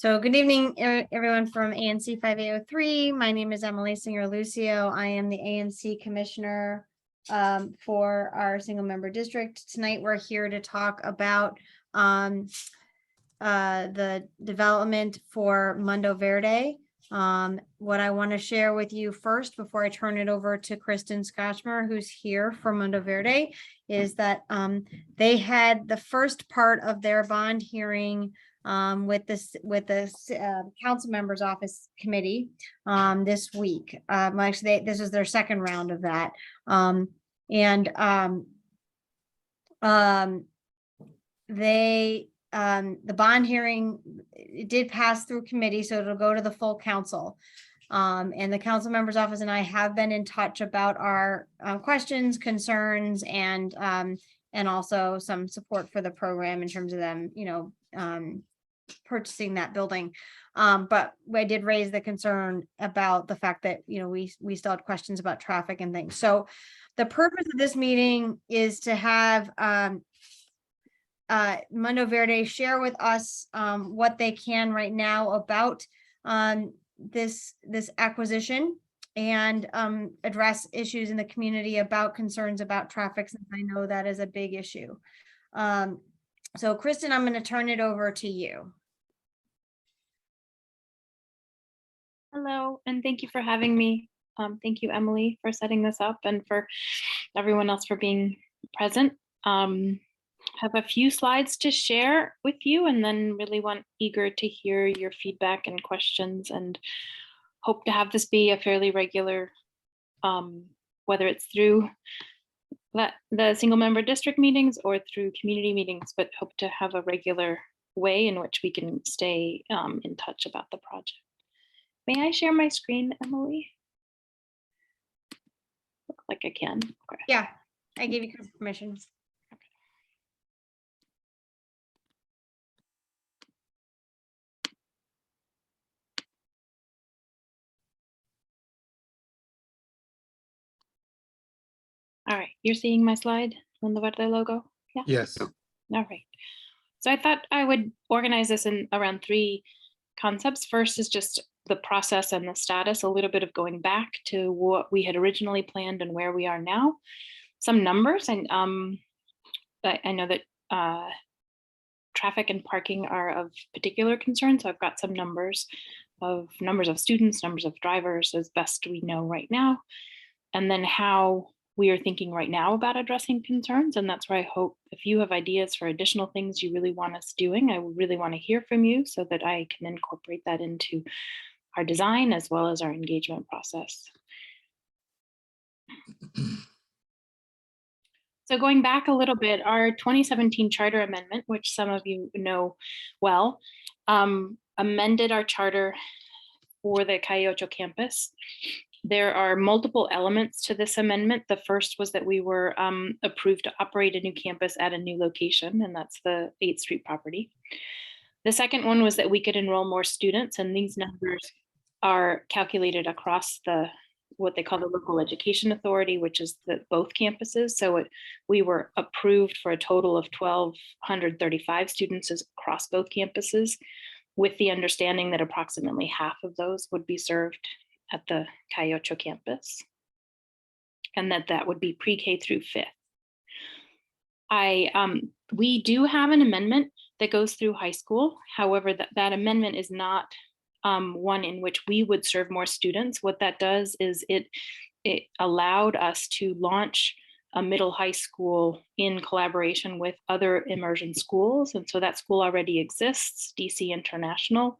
So good evening, everyone from ANC 5803. My name is Emily Singer-Lucio. I am the ANC Commissioner for our single member district. Tonight, we're here to talk about the development for Mundo Verde. What I want to share with you first, before I turn it over to Kristen Scotchmer, who's here for Mundo Verde, is that they had the first part of their bond hearing with the council members office committee this week. Actually, this is their second round of that. The bond hearing, it did pass through committee, so it'll go to the full council. And the council members office and I have been in touch about our questions, concerns, and also some support for the program in terms of them, purchasing that building. But I did raise the concern about the fact that, we still had questions about traffic and things. So the purpose of this meeting is to have Mundo Verde share with us what they can right now about this acquisition, and address issues in the community about concerns about traffic, since I know that is a big issue. So Kristen, I'm going to turn it over to you. Hello, and thank you for having me. Thank you, Emily, for setting this up, and for everyone else for being present. Have a few slides to share with you, and then really eager to hear your feedback and questions, and hope to have this be a fairly regular, whether it's through the single member district meetings or through community meetings, but hope to have a regular way in which we can stay in touch about the project. May I share my screen, Emily? Looks like I can. Okay. Yeah, I gave you permission. All right, you're seeing my slide on the Verde logo? Yeah. Yes. All right. So I thought I would organize this in around three concepts. First is just the process and the status, a little bit of going back to what we had originally planned and where we are now. Some numbers, and I know that traffic and parking are of particular concern, so I've got some numbers of students, numbers of drivers as best we know right now, and then how we are thinking right now about addressing concerns. And that's where I hope, if you have ideas for additional things you really want us doing, I really want to hear from you so that I can incorporate that into our design as well as our engagement process. So going back a little bit, our 2017 charter amendment, which some of you know well, amended our charter for the Calle Ocho campus. There are multiple elements to this amendment. The first was that we were approved to operate a new campus at a new location, and that's the 8th Street property. The second one was that we could enroll more students, and these numbers are calculated across what they call the local education authority, which is both campuses. So we were approved for a total of 1,235 students across both campuses, with the understanding that approximately half of those would be served at the Calle Ocho campus, and that would be pre-K through 5th. We do have an amendment that goes through high school. However, that amendment is not one in which we would serve more students. What that does is it allowed us to launch a middle high school in collaboration with other immersion schools. And so that school already exists, DC International.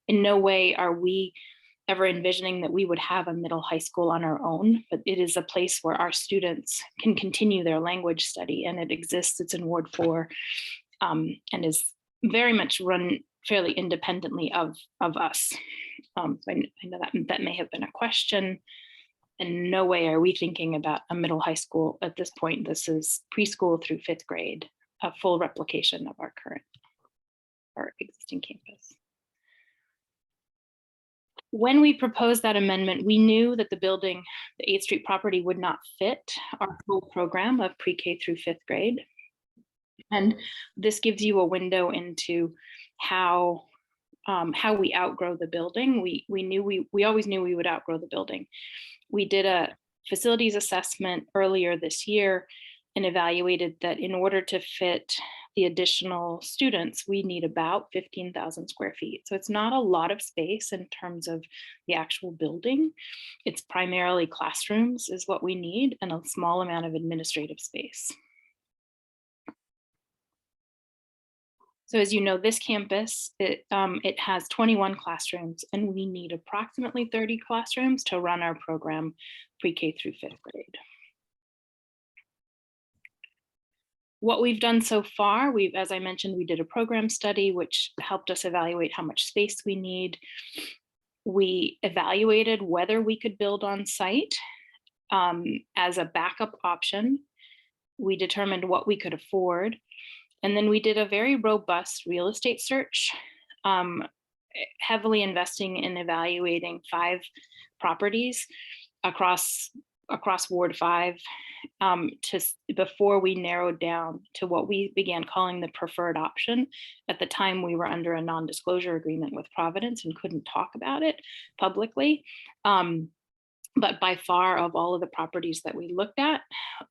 In no way are we ever envisioning that we would have a middle high school on our own, but it is a place where our students can continue their language study, and it exists. It's in Ward 4 and is very much run fairly independently of us. I know that may have been a question. In no way are we thinking about a middle high school at this point. This is preschool through 5th grade, a full replication of our existing campus. When we proposed that amendment, we knew that the building, the 8th Street property, would not fit our full program of pre-K through 5th grade. And this gives you a window into how how we outgrow the building. We always knew we would outgrow the building. We did a facilities assessment earlier this year and evaluated that in order to fit the additional students, we need about 15,000 square feet. So it's not a lot of space in terms of the actual building. It's primarily classrooms is what we need, and a small amount of administrative space. So as you know, this campus, it has 21 classrooms, and we need approximately 30 classrooms to run our program pre-K through 5th grade. What we've done so far, as I mentioned, we did a program study, which helped us evaluate how much space we need. We evaluated whether we could build on site as a backup option. We determined what we could afford. And then we did a very robust real estate search, heavily investing in evaluating 5 properties across Ward 5 before we narrowed down to what we began calling the preferred option. At the time, we were under a non-disclosure agreement with Providence and couldn't talk about it publicly. But by far of all of the properties that we looked at,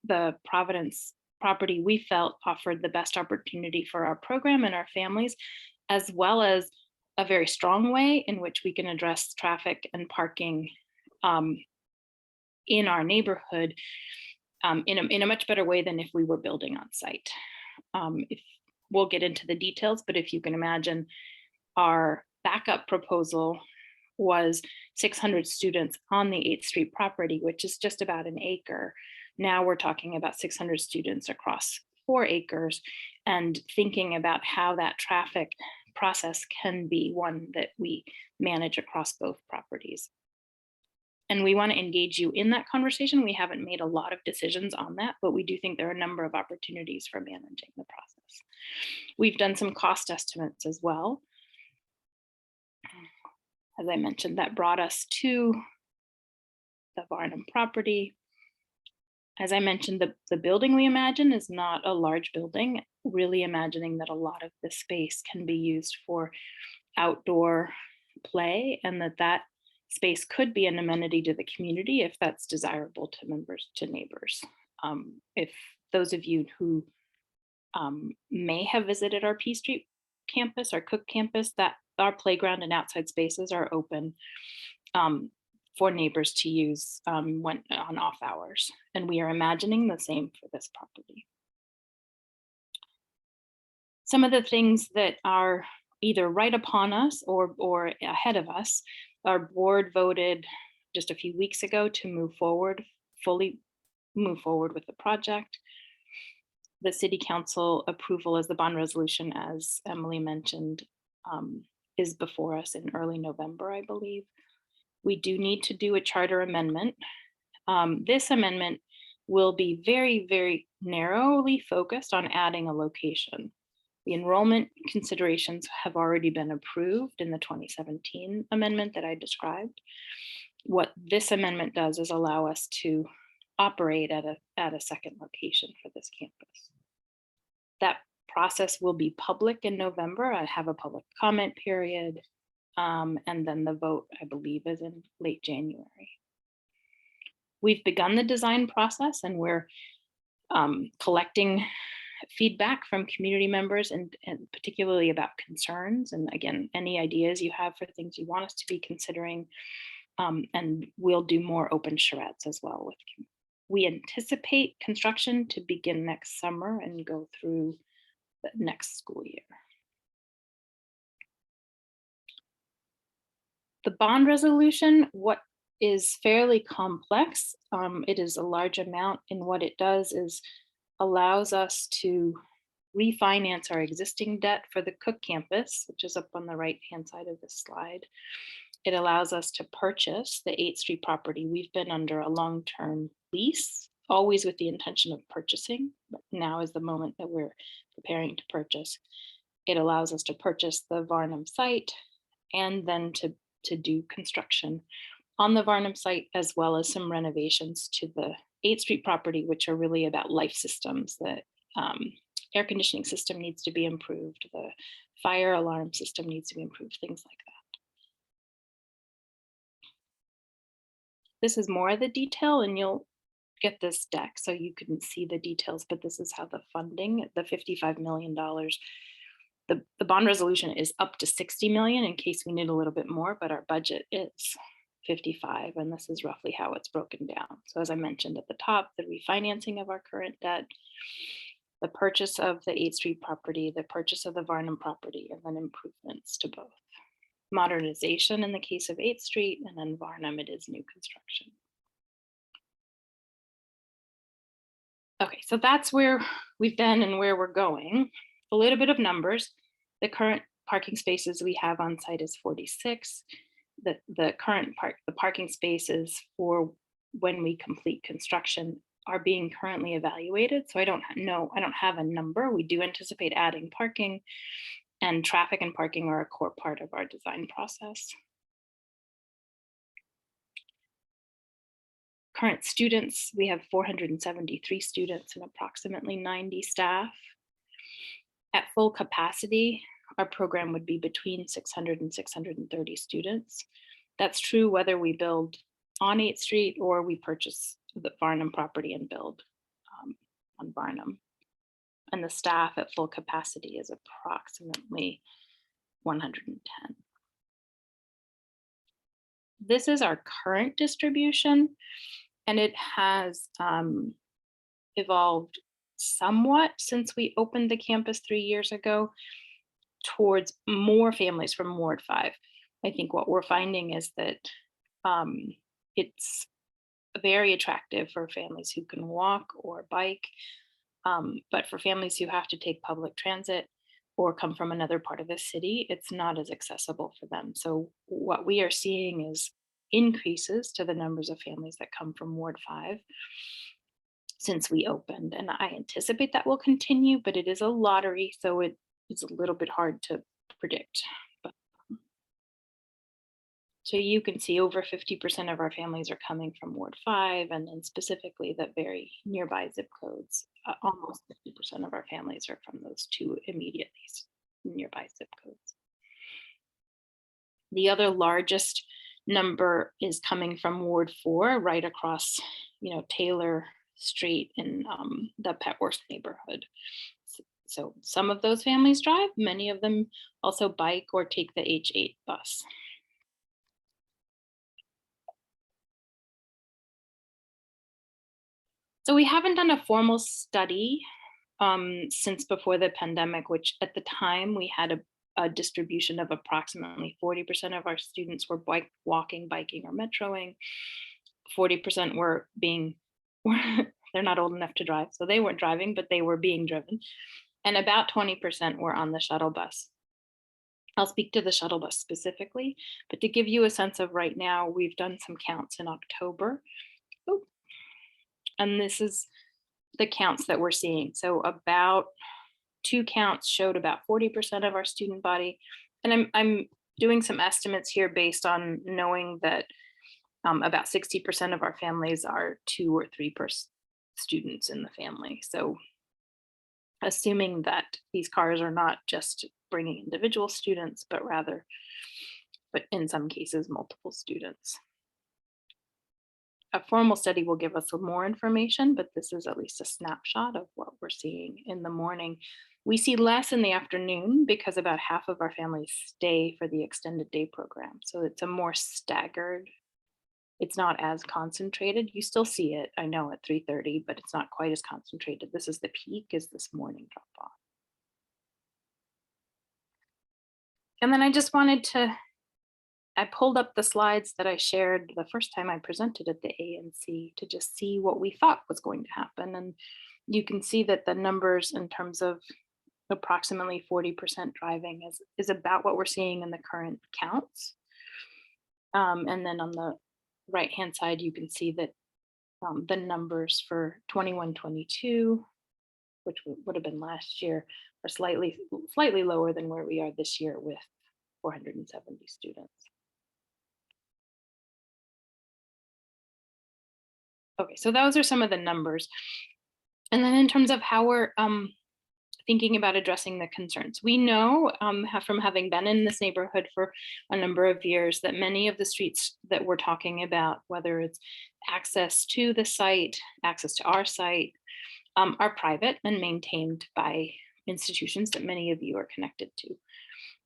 the Providence property we felt offered the best opportunity for our program and our families, as well as a very strong way in which we can address traffic and parking in our neighborhood in a much better way than if we were building on site. We'll get into the details, but if you can imagine, our backup proposal was 600 students on the 8th Street property, which is just about an acre. Now we're talking about 600 students across 4 acres, and thinking about how that traffic process can be one that we manage across both properties. And we want to engage you in that conversation. We haven't made a lot of decisions on that, but we do think there are a number of opportunities for managing the process. We've done some cost estimates as well. As I mentioned, that brought us to the Varnum property. As I mentioned, the building we imagine is not a large building, really imagining that a lot of the space can be used for outdoor play, and that space could be an amenity to the community if that's desirable to neighbors. If those of you who may have visited our P Street campus, our Cook campus, that our playground and outside spaces are open for neighbors to use when on off hours. And we are imagining the same for this property. Some of the things that are either right upon us or ahead of us, our board voted just a few weeks ago to fully move forward with the project. The city council approval as the bond resolution, as Emily mentioned, is before us in early November, I believe. We do need to do a charter amendment. This amendment will be very, very narrowly focused on adding a location. The enrollment considerations have already been approved in the 2017 amendment that I described. What this amendment does is allow us to operate at a second location for this campus. That process will be public in November. I have a public comment period. And then the vote, I believe, is in late January. We've begun the design process, and we're collecting feedback from community members and particularly about concerns. And again, any ideas you have for things you want us to be considering. And we'll do more open charrettes as well. We anticipate construction to begin next summer and go through the next school year. The bond resolution, what is fairly complex, it is a large amount, and what it does is allows us to refinance our existing debt for the Cook campus, which is up on the right-hand side of this slide. It allows us to purchase the 8th Street property. We've been under a long-term lease, always with the intention of purchasing, but now is the moment that we're preparing to purchase. It allows us to purchase the Varnum site and then to do construction on the Varnum site, as well as some renovations to the 8th Street property, which are really about life systems that air conditioning system needs to be improved, the fire alarm system needs to be improved, things like that. This is more of the detail, and you'll get this deck so you can see the details, but this is how the funding, the $55 million, the bond resolution is up to 60 million in case we need a little bit more, but our budget is 55, and this is roughly how it's broken down. So as I mentioned at the top, the refinancing of our current debt, the purchase of the 8th Street property, the purchase of the Varnum property, and then improvements to both. Modernization in the case of 8th Street, and then Varnum, it is new construction. Okay, so that's where we've been and where we're going. A little bit of numbers. The current parking spaces we have on site is 46. The parking spaces for when we complete construction are being currently evaluated. So I don't have a number. We do anticipate adding parking, and traffic and parking are a core part of our design process. Current students, we have 473 students and approximately 90 staff. At full capacity, our program would be between 600 and 630 students. That's true whether we build on 8th Street or we purchase the Varnum property and build on Varnum. And the staff at full capacity is approximately 110. This is our current distribution, and it has evolved somewhat since we opened the campus 3 years ago towards more families from Ward 5. I think what we're finding is that it's very attractive for families who can walk or bike, but for families who have to take public transit or come from another part of the city, it's not as accessible for them. So what we are seeing is increases to the numbers of families that come from Ward 5 since we opened. And I anticipate that will continue, but it is a lottery, so it is a little bit hard to predict. So you can see over 50% of our families are coming from Ward 5, and then specifically the very nearby zip codes. Almost 50% of our families are from those two immediately nearby zip codes. The other largest number is coming from Ward 4, right across, Taylor Street in the Petworth neighborhood. So some of those families drive, many of them also bike or take the H8 bus. So we haven't done a formal study since before the pandemic, which at the time we had a distribution of approximately 40% of our students were walking, biking, or metroing. 40% were they're not old enough to drive, so they weren't driving, but they were being driven. And about 20% were on the shuttle bus. I'll speak to the shuttle bus specifically, but to give you a sense of right now, we've done some counts in October. And this is the counts that we're seeing. So about 2 counts showed about 40% of our student body. And I'm doing some estimates here based on knowing that about 60% of our families are 2 or 3 students in the family. So assuming that these cars are not just bringing individual students, but in some cases, multiple students. A formal study will give us some more information, but this is at least a snapshot of what we're seeing in the morning. We see less in the afternoon because about half of our families stay for the extended day program. So it's a more staggered, it's not as concentrated. You still see it, I know, at 3:30, but it's not quite as concentrated. This is the peak, is this morning drop off. And then I just wanted I pulled up the slides that I shared the first time I presented at the ANC to just see what we thought was going to happen. And you can see that the numbers in terms of approximately 40% driving is about what we're seeing in the current counts. And then on the right-hand side, you can see that the numbers for 21-22, which would have been last year, are slightly lower than where we are this year with 470 students. Okay, so those are some of the numbers. And then in terms of how we're thinking about addressing the concerns. We know from having been in this neighborhood for a number of years that many of the streets that we're talking about, whether it's access to the site, access to our site, are private and maintained by institutions that many of you are connected to.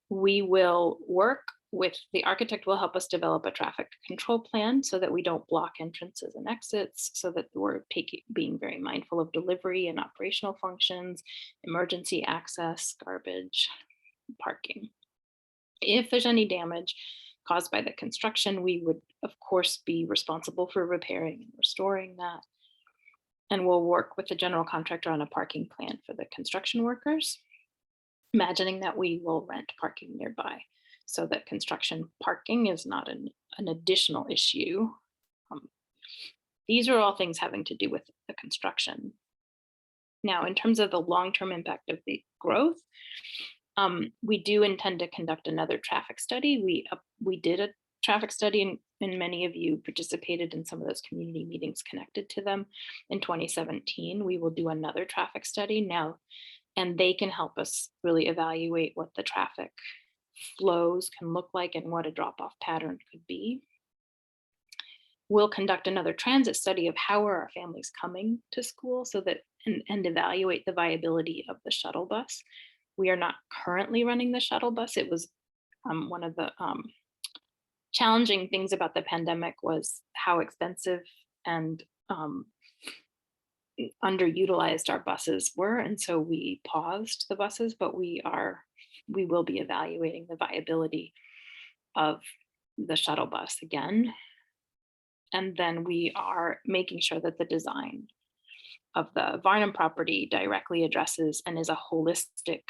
We will work with the architect will help us develop a traffic control plan so that we don't block entrances and exits, so that we're being very mindful of delivery and operational functions, emergency access, garbage, parking. If there's any damage caused by the construction, we would of course be responsible for repairing and restoring that. And we'll work with the general contractor on a parking plan for the construction workers, imagining that we will rent parking nearby so that construction parking is not an additional issue. These are all things having to do with the construction. Now, in terms of the long-term impact of the growth, we do intend to conduct another traffic study. We did a traffic study, and many of you participated in some of those community meetings connected to them in 2017. We will do another traffic study now, and they can help us really evaluate what the traffic flows can look like and what a drop-off pattern could be. We'll conduct another transit study of how are our families coming to school, so that and evaluate the viability of the shuttle bus. We are not currently running the shuttle bus. It was one of the challenging things about the pandemic was how expensive and underutilized our buses were, and so we paused the buses, but we will be evaluating the viability of the shuttle bus again. And then we are making sure that the design of the Varnum property directly addresses and is a holistic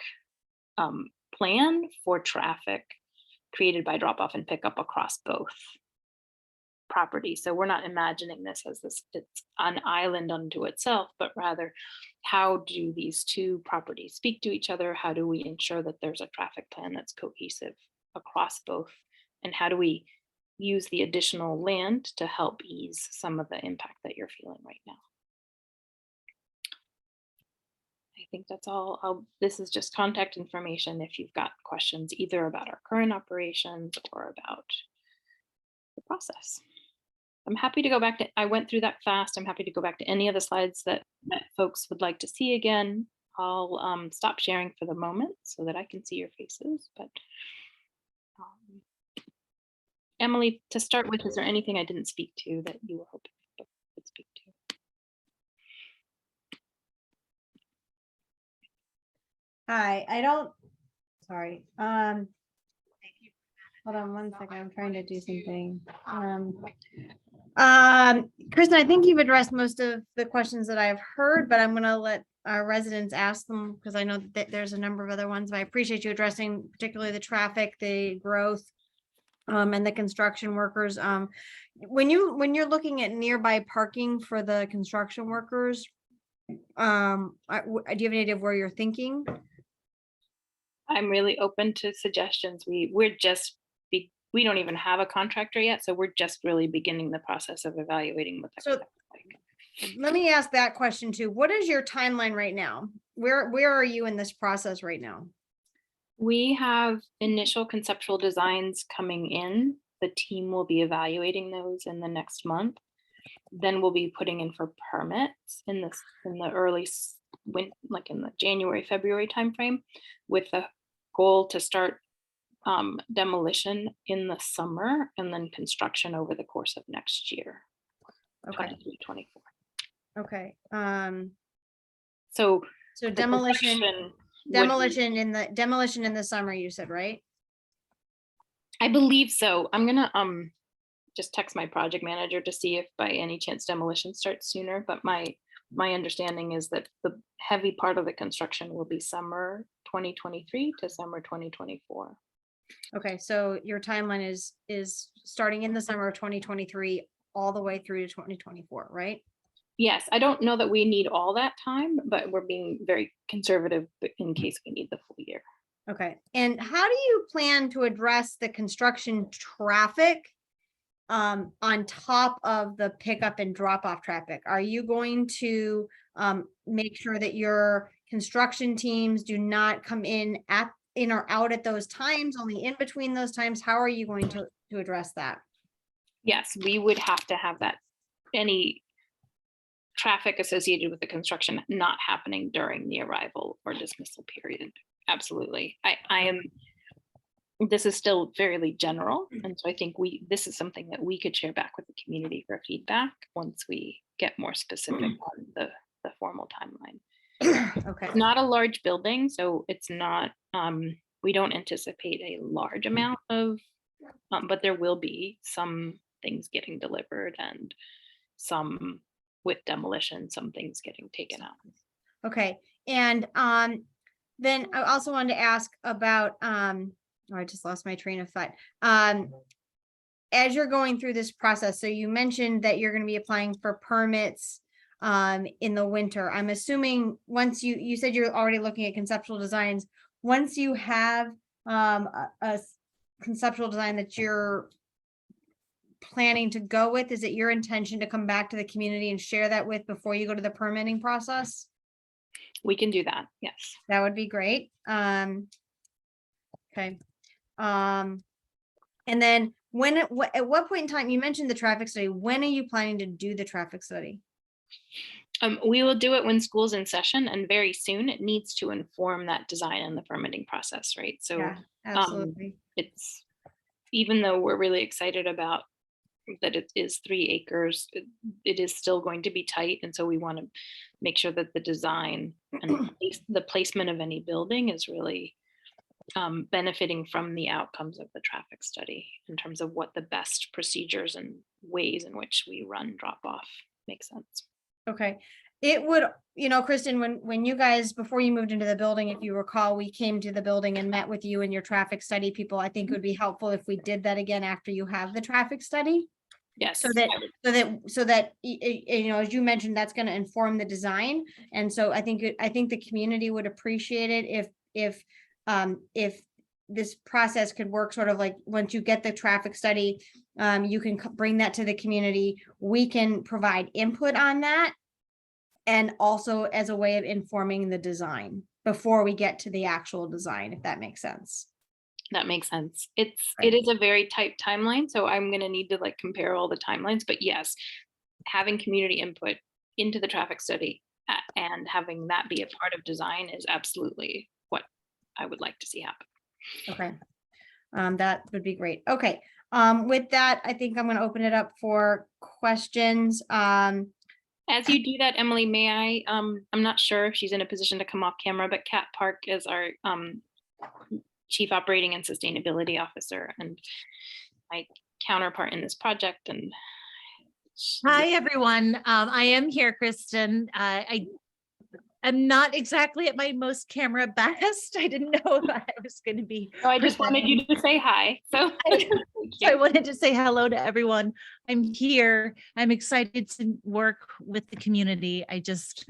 plan for traffic created by drop off and pickup across both properties. So we're not imagining this as it's an island unto itself, but rather how do these two properties speak to each other? How do we ensure that there's a traffic plan that's cohesive across both? And how do we use the additional land to help ease some of the impact that you're feeling right now? I think that's all. This is just contact information if you've got questions either about our current operations or about the process. I'm happy to go back to, I went through that fast. I'm happy to go back to any of the slides that folks would like to see again. I'll stop sharing for the moment so that I can see your faces. But Emily, to start with, is there anything I didn't speak to that you were hoping I would speak to? Hi, sorry. Hold on one second. I'm trying to do something. Kristen, I think you've addressed most of the questions that I've heard, but I'm going to let our residents ask them because I know that there's a number of other ones, but I appreciate you addressing particularly the traffic, the growth, and the construction workers. When you're looking at nearby parking for the construction workers, do you have any idea of where you're thinking? I'm really open to suggestions. We don't even have a contractor yet, so we're just really beginning the process of evaluating what that So looks like. Let me ask that question too. What is your timeline right now? Where are you in this process right now? We have initial conceptual designs coming in. The team will be evaluating those in the next month. Then we'll be putting in for permits in the early like in the January, February timeframe, with the goal to start demolition in the summer and then construction over the course of next year. Okay. 23-24. Okay. So demolition in the summer, you said, right? I believe so. I'm gonna just text my project manager to see if by any chance demolition starts sooner, but my understanding is that the heavy part of the construction will be summer 2023 to summer 2024. Okay, so your timeline is starting in the summer of 2023 all the way through to 2024, right? Yes, I don't know that we need all that time, but we're being very conservative in case we need the full year. Okay, and how do you plan to address the construction traffic on top of the pickup and drop off traffic? Are you going to make sure that you're construction teams do not come in or out at those times, only in between those times? How are you going to address that? Yes, we would have to have that, any traffic associated with the construction not happening during the arrival or dismissal period. Absolutely. This is still fairly general. And so I think this is something that we could share back with the community for feedback once we get more specific on the formal timeline. Okay. It's not a large building, so it's not, we don't anticipate a large amount of, but there will be some things getting delivered and some with demolition, some things getting taken out. Okay. And then I also wanted to ask about, I just lost my train of thought. As you're going through this process, so you mentioned that you're going to be applying for permits in the winter. I'm assuming once you said you're already looking at conceptual designs, once you have a conceptual design that you're planning to go with, is it your intention to come back to the community and share that with before you go to the permitting process? We can do that. Yes. That would be great. Okay. And then at what point in time, you mentioned the traffic study, when are you planning to do the traffic study? We will do it when school's in session, and very soon. It needs to inform that design and the permitting process, right? So Yeah, absolutely. It's, even though we're really excited about that it is 3 acres, it is still going to be tight. And so we want to make sure that the design and the placement of any building is really benefiting from the outcomes of the traffic study in terms of what the best procedures and ways in which we run drop off make sense. Okay. It would, Kristen, when you guys, before you moved into the building, if you recall, we came to the building and met with you and your traffic study people. I think it would be helpful if we did that again after you have the traffic study. Yes. So that as you mentioned, that's going to inform the design. And so I think the community would appreciate it if this process could work sort of like, once you get the traffic study, you can bring that to the community. We can provide input on that, and also as a way of informing the design before we get to the actual design, if that makes sense. That makes sense. It is a very tight timeline, so I'm going to need to compare all the timelines. But yes, having community input into the traffic study and having that be a part of design is absolutely what I would like to see happen. Okay, that would be great. Okay, with that, I think I'm going to open it up for questions. As you do that, Emily, may I? I'm not sure if she's in a position to come off camera, but Kat Park is our Chief Operating and Sustainability Officer and my counterpart in this project. And hi, everyone. I am here, Kristen. I'm not exactly at my most camera best. I didn't know if I was going to be. So I just wanted you to say hi. So I wanted to say hello to everyone. I'm here. I'm excited to work with the community. I just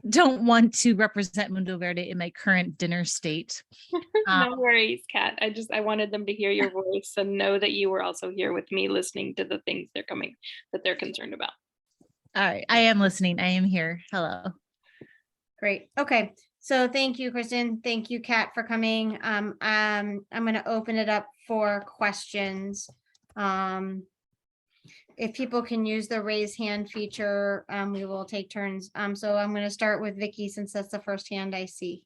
don't want to represent Mundo Verde in my current dinner state. No worries, Kat. I wanted them to hear your voice and know that you were also here with me listening to the things they're concerned about. All right. I am listening. I am here. Hello. Great. Okay. So thank you, Kristen. Thank you, Kat, for coming. I'm going to open it up for questions. If people can use the raise hand feature, we will take turns. So I'm going to start with Vicky, since that's the first hand I see.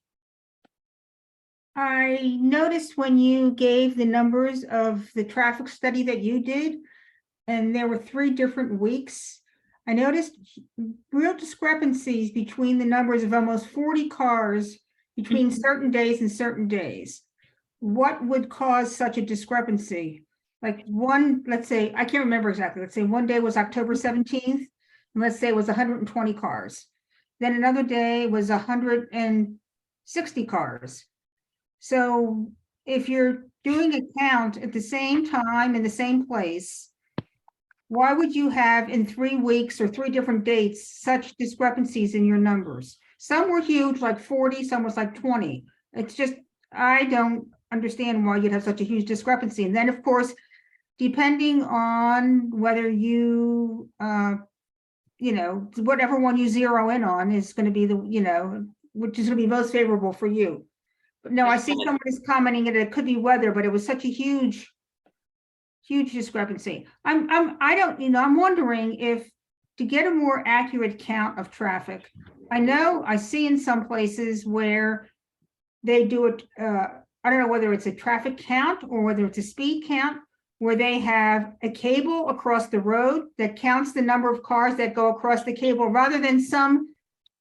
I noticed when you gave the numbers of the traffic study that you did, and there were 3 different weeks, I noticed real discrepancies between the numbers of almost 40 cars between certain days and certain days. What would cause such a discrepancy? Like let's say, I can't remember exactly. Let's say one day was October 17th, and let's say it was 120 cars. Then another day was 160 cars. So if you're doing a count at the same time in the same place, why would you have in 3 weeks or 3 different dates such discrepancies in your numbers? Some were huge, like 40, some was like 20. It's just, I don't understand why you'd have such a huge discrepancy. And then, of course, depending on whether you, whatever one you zero in on is going to be the, which is gonna be most favorable for you. But no, I see someone is commenting that it could be weather, but it was such a huge discrepancy. I don't, I'm wondering if, to get a more accurate count of traffic, I know I see in some places where they do it, I don't know whether it's a traffic count or whether it's a speed count, where they have a cable across the road that counts the number of cars that go across the cable, rather than some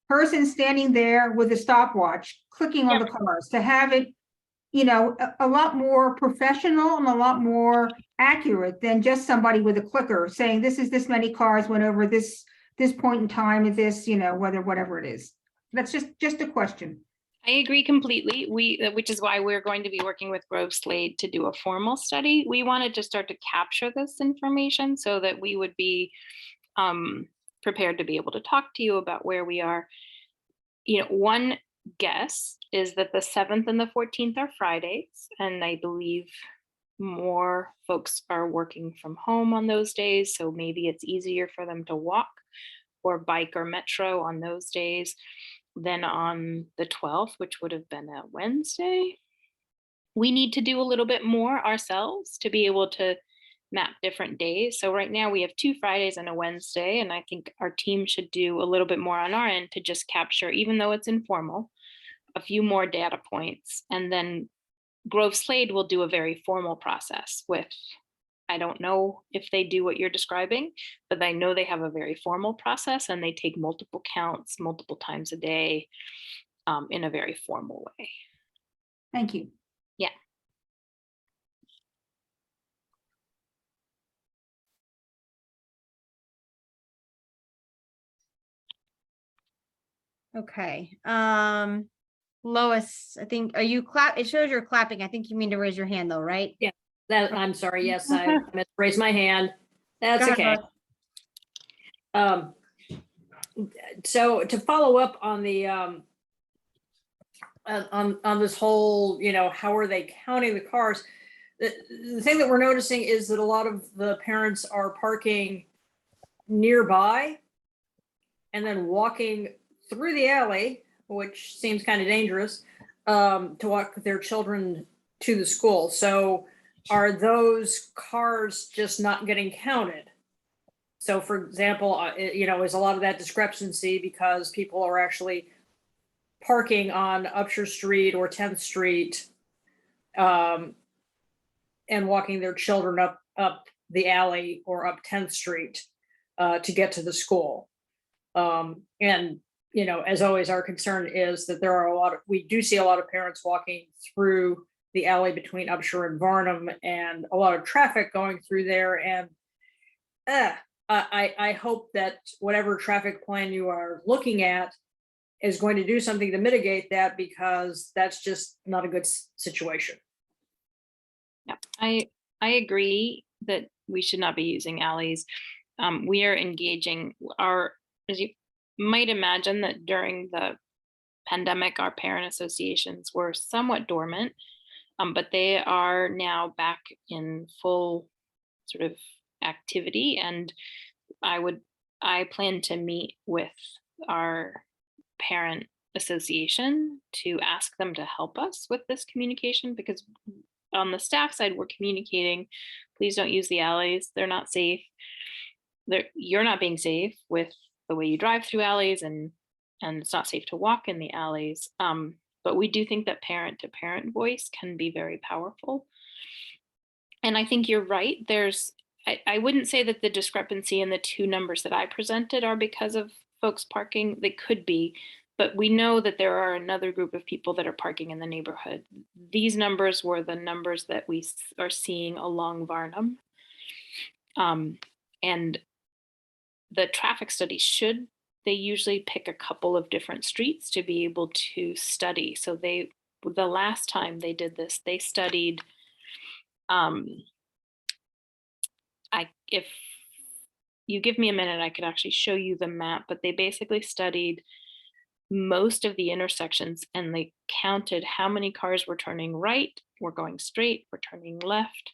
person standing there with a stopwatch, clicking on the cars, to have it, a lot more professional and a lot more accurate than just somebody with a clicker saying, this is this many cars went over this point in time at this, whatever it is. That's just a question. I agree completely. Which is why we're going to be working with Grove Slade to do a formal study. We wanted to start to capture this information so that we would be prepared to be able to talk to you about where we are. One guess is that the 7th and the 14th are Fridays, and I believe more folks are working from home on those days, so maybe it's easier for them to walk or bike or metro on those days than on the 12th, which would have been a Wednesday. We need to do a little bit more ourselves to be able to map different days. So right now we have 2 Fridays and a Wednesday, and I think our team should do a little bit more on our end to just capture, even though it's informal, a few more data points. And then Grove Slade will do a very formal process with, I don't know if they do what you're describing, but I know they have a very formal process, and they take multiple counts multiple times a day in a very formal way. Thank you. Yeah. Okay. Lois, I think, are you it shows you're clapping. I think you mean to raise your hand though, right? Yeah, I'm sorry. Yes, I meant to raise my hand. That's Go ahead, okay. Lois. So to follow up on the on this whole, how are they counting the cars? The thing that we're noticing is that a lot of the parents are parking nearby and then walking through the alley, which seems kind of dangerous, to walk their children to the school. So are those cars just not getting counted? So for example, is a lot of that discrepancy because people are actually parking on Upshur Street or 10th Street and walking their children up the alley or up 10th Street to get to the school. And as always, our concern is that we do see a lot of parents walking through the alley between Upshur and Varnum, and a lot of traffic going through there. And I hope that whatever traffic plan you are looking at is going to do something to mitigate that, because that's just not a good situation. Yeah, I agree that we should not be using alleys. We are engaging as you might imagine, that during the pandemic, our parent associations were somewhat dormant, but they are now back in full sort of activity. And I plan to meet with our parent association to ask them to help us with this communication, because on the staff side, we're communicating, please don't use the alleys. They're not safe. You're not being safe with the way you drive through alleys, and it's not safe to walk in the alleys. But we do think that parent to parent voice can be very powerful. And I think you're right. I wouldn't say that the discrepancy in the 2 numbers that I presented are because of folks parking. They could be, but we know that there are another group of people that are parking in the neighborhood. These numbers were the numbers that we are seeing along Varnum. And the traffic study they usually pick a couple of different streets to be able to study. So the last time they did this, they studied, if you give me a minute, I could actually show you the map, but they basically studied most of the intersections, and they counted how many cars were turning right, were going straight, were turning left.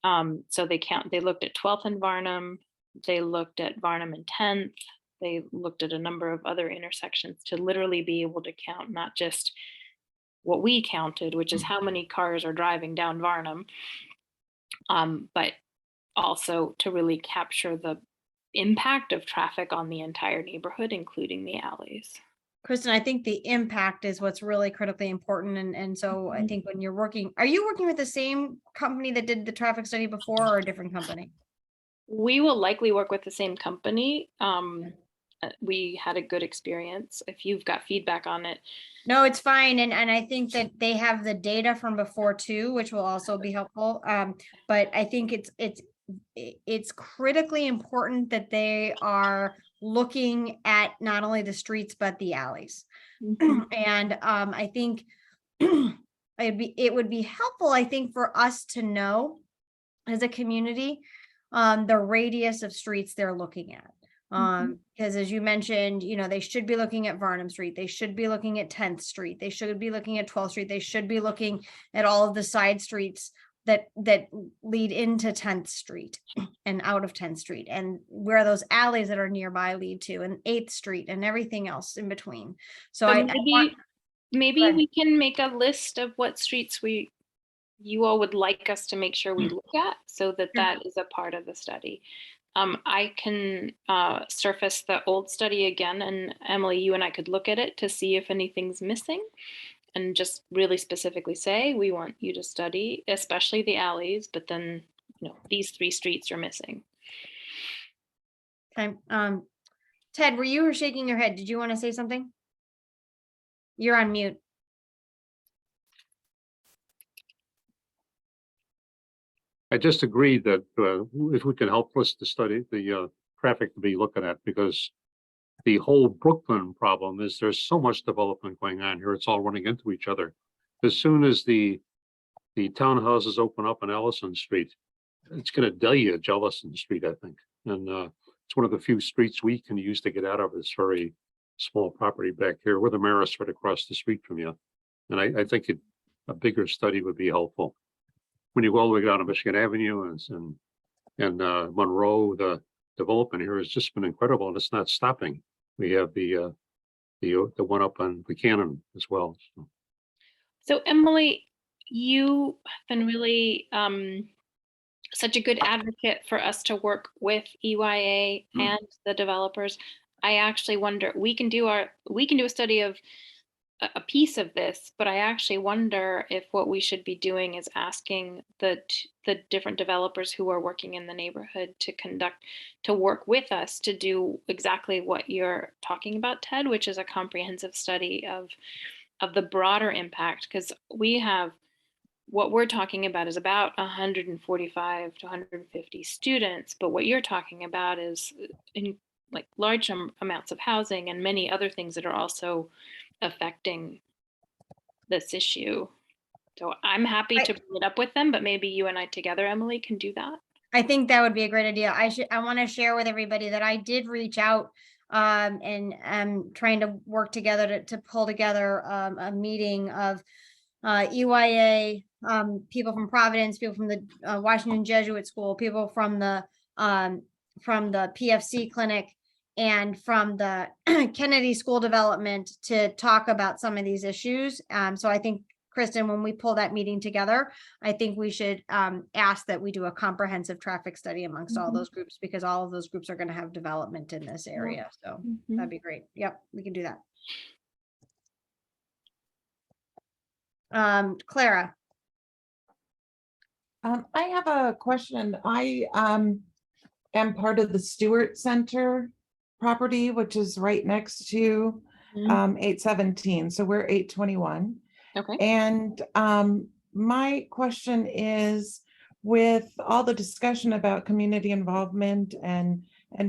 So they looked at 12th and Varnum, they looked at Varnum and 10th, they looked at a number of other intersections to literally be able to count not just what we counted, which is how many cars are driving down Varnum, but also to really capture the impact of traffic on the entire neighborhood, including the alleys. Kristen, I think the impact is what's really critically important. And so I think when you're working, are you working with the same company that did the traffic study before or a different company? We will likely work with the same company. We had a good experience. If you've got feedback on it. No, it's fine. And I think that they have the data from before too, which will also be helpful. But I think it's critically important that they are looking at not only the streets, but the alleys. And I think it would be helpful, I think, for us to know as a community, the radius of streets they're looking at. Because as you mentioned, you know, they should be looking at Varnum Street, they should be looking at 10th Street, they should be looking at 12th Street, they should be looking at all of the side streets that lead into 10th Street and out of 10th Street, and where those alleys that are nearby lead to, and 8th Street and everything else in between. So maybe we can make a list of what streets you all would like us to make sure we look at, so that is a part of the study. I can surface the old study again, and Emily, you and I could look at it to see if anything's missing, and just really specifically say, we want you to study, especially the alleys, but then, you know, these 3 streets are missing. Okay. Ted, were you shaking your head? Did you want to say something? You're on mute. I just agreed that if we can help list the study, the traffic to be looking at, because the whole Brooklyn problem is there's so much development going on here. It's all running into each other. As soon as the townhouses open up on Ellison Street, it's going to deluge Ellison Street, I think. And it's one of the few streets we can use to get out of this very small property back here. We're the Marist right across the street from you. And I think a bigger study would be helpful. When you go all the way down to Michigan Avenue and Monroe, the development here has just been incredible, and it's not stopping. We have the one up on Buchanan as well. So Emily, you have been really such a good advocate for us to work with EYA and the developers. I actually wonder, we can do a study of a piece of this, but I actually wonder if what we should be doing is asking the different developers who are working in the neighborhood to work with us to do exactly what you're talking about, Ted, which is a comprehensive study of the broader impact, because what we're talking about is about 145 to 150 students, but what you're talking about is in like large amounts of housing and many other things that are also affecting this issue. So I'm happy to bring it up with them, but maybe you and I together, Emily, can do that. I think that would be a great idea. I want to share with everybody that I did reach out and I'm trying to work together to pull together a meeting of EYA, people from Providence, people from the Washington Jesuit School, people from the PFC clinic, and from the Kennedy School Development to talk about some of these issues. So I think, Kristen, when we pull that meeting together, I think we should ask that we do a comprehensive traffic study amongst all those groups, because all of those groups are going to have development in this area. So that'd be great. Yep, we can do that. Clara. I have a question. I am part of the Stewart Center property, which is right next to 817. So we're 821. Okay. And my question is, with all the discussion about community involvement and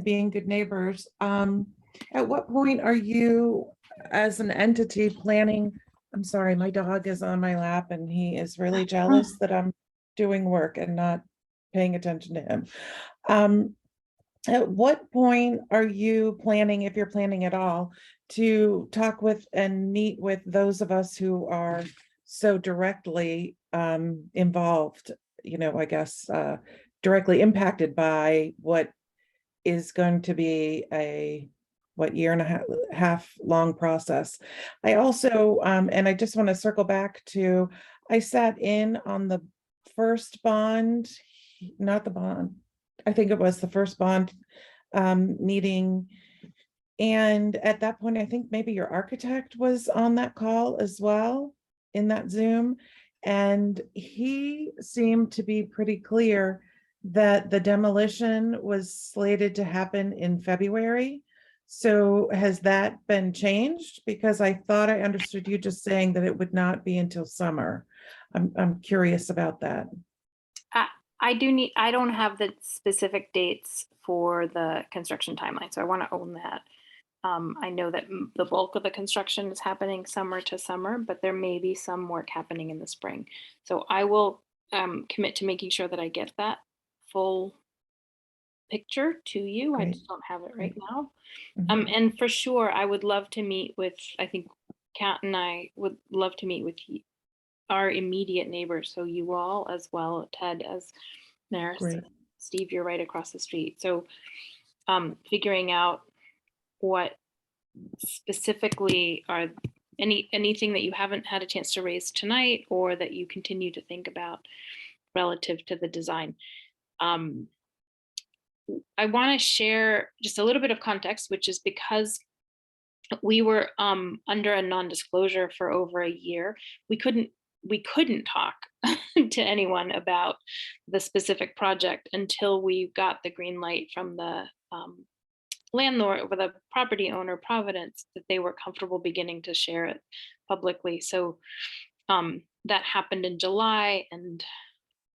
being good neighbors, at what point are you as an entity planning? I'm sorry, my dog is on my lap and he is really jealous that I'm doing work and not paying attention to him. At what point are you planning, if you're planning at all, to talk with and meet with those of us who are so directly involved, you know, I guess, directly impacted by what is going to be a year and a half long process. I also, and I just want to circle back to, I sat in on the first bond, not the bond, I think it was the first bond meeting. And at that point, I think maybe your architect was on that call as well in that Zoom. And he seemed to be pretty clear that the demolition was slated to happen in February. So has that been changed? Because I thought I understood you just saying that it would not be until summer. I'm curious about that. I don't have the specific dates for the construction timeline, so I want to own that. I know that the bulk of the construction is happening summer to summer, but there may be some work happening in the spring. So I will commit to making sure that I get that full picture to you. I Great. just don't have it right now. Mhm. And for sure, I would love to meet with, I think Kat and I would love to meet with our immediate neighbors. So you all as well, Ted, as Maris, Great. Steve, you're right across the street. So figuring out what specifically are anything that you haven't had a chance to raise tonight or that you continue to think about relative to the design. I want to share just a little bit of context, which is because we were under a non-disclosure for over a year. We couldn't talk to anyone about the specific project until we got the green light from the landlord or the property owner, Providence, that they were comfortable beginning to share it publicly. So that happened in July, and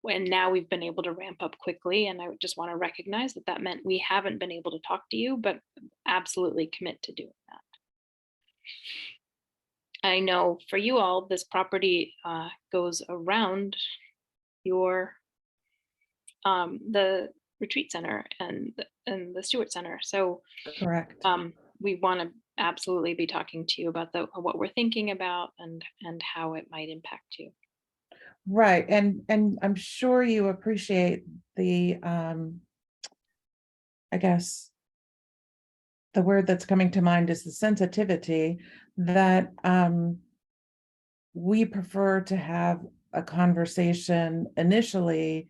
now we've been able to ramp up quickly. And I just want to recognize that that meant we haven't been able to talk to you, but absolutely commit to doing that. I know for you all, this property goes around your the retreat center and the Stewart Center. So Correct. we want to absolutely be talking to you about what we're thinking about and how it might impact you. Right. And I'm sure you appreciate the, I guess, the word that's coming to mind is the sensitivity that we prefer to have a conversation initially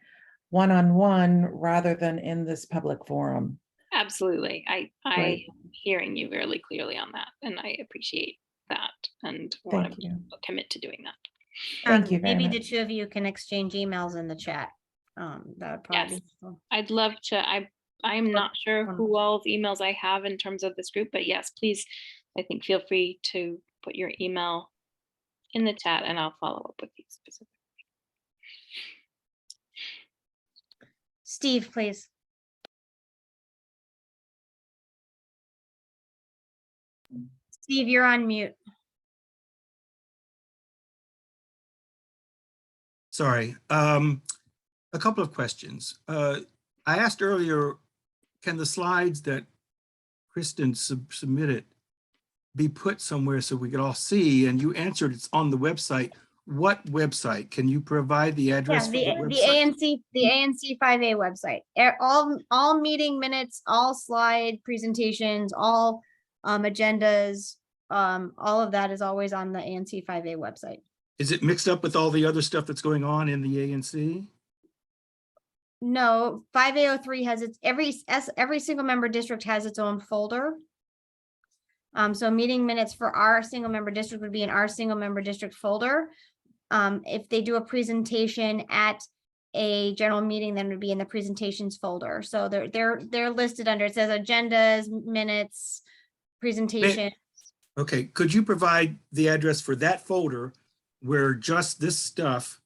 one-on-one rather than in this public forum. Absolutely. I'm Right. hearing you really clearly on that, and I appreciate that and want Thank to you. commit to doing that. Thank you very Maybe much. the two of you can exchange emails in the chat. That would probably Yes. be useful. I'd love to. I'm not sure who all's emails I have in terms of this group, but yes, please, I think feel free to put your email in the chat and I'll follow up with you specifically. Steve, please. Steve, you're on mute. Sorry, a couple of questions. I asked earlier, can the slides that Kristen submitted be put somewhere so we could all see? And you answered it's on the website. What website? Can you provide the address? Yeah, for the website? ANC 5A website. All meeting minutes, all slide presentations, all agendas, all of that is always on the ANC 5A website. Is it mixed up with all the other stuff that's going on in the ANC? No, 5A03 has its every single member district has its own folder. So meeting minutes for our single member district would be in our single member district folder. If they do a presentation at a general meeting, then it would be in the presentations folder. So they're listed under, it says agendas, minutes, presentation. Okay, could you provide the address for that folder where just this stuff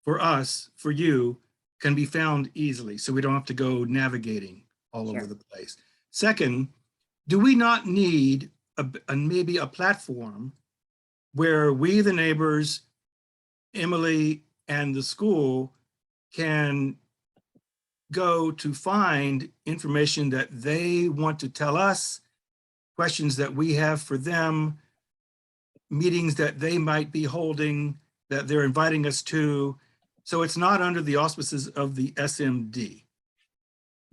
for us, for you, can be found easily so we don't have to go navigating all Sure. over the place? Second, do we not need maybe a platform where we, the neighbors, Emily and the school can go to find information that they want to tell us, questions that we have for them, meetings that they might be holding that they're inviting us to? So it's not under the auspices of the SMD,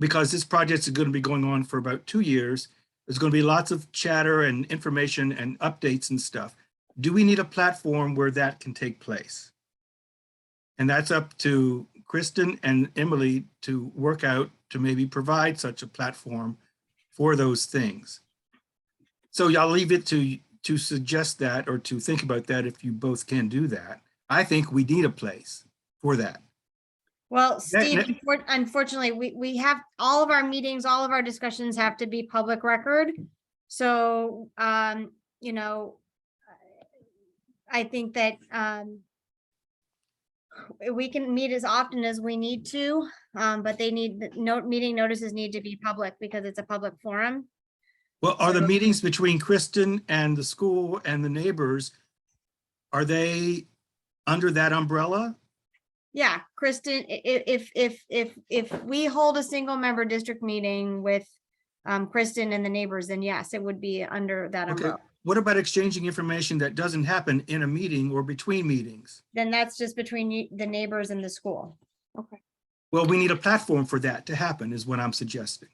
because this project is going to be going on for about 2 years. There's going to be lots of chatter and information and updates and stuff. Do we need a platform where that can take place? And that's up to Kristen and Emily to work out to maybe provide such a platform for those things. So I'll leave it to suggest that or to think about that if you both can do that. I think we need a place for that. Well, Steve, that- unfortunately, we have all of our meetings, all of our discussions have to be public record. So, you know, I think that we can meet as often as we need to, but meeting notices need to be public because it's a public forum. Well, are the So- meetings between Kristen and the school and the neighbors, are they under that umbrella? Yeah, Kristen, if we hold a single member district meeting with Kristen and the neighbors, then yes, it would be under that Okay. umbrella. What about exchanging information that doesn't happen in a meeting or between meetings? Then that's just between the neighbors and the school. Well, we need a platform for that to happen is what I'm suggesting.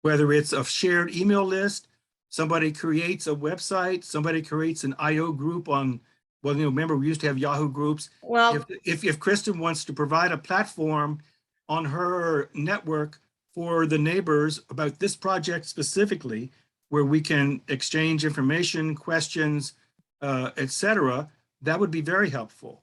Whether it's a shared email list, somebody creates a website, somebody creates an IO group on, well, you know, remember we used to have Yahoo groups. Well, If Kristen wants to provide a platform on her network for the neighbors about this project specifically, where we can exchange information, questions, etc., that would be very helpful.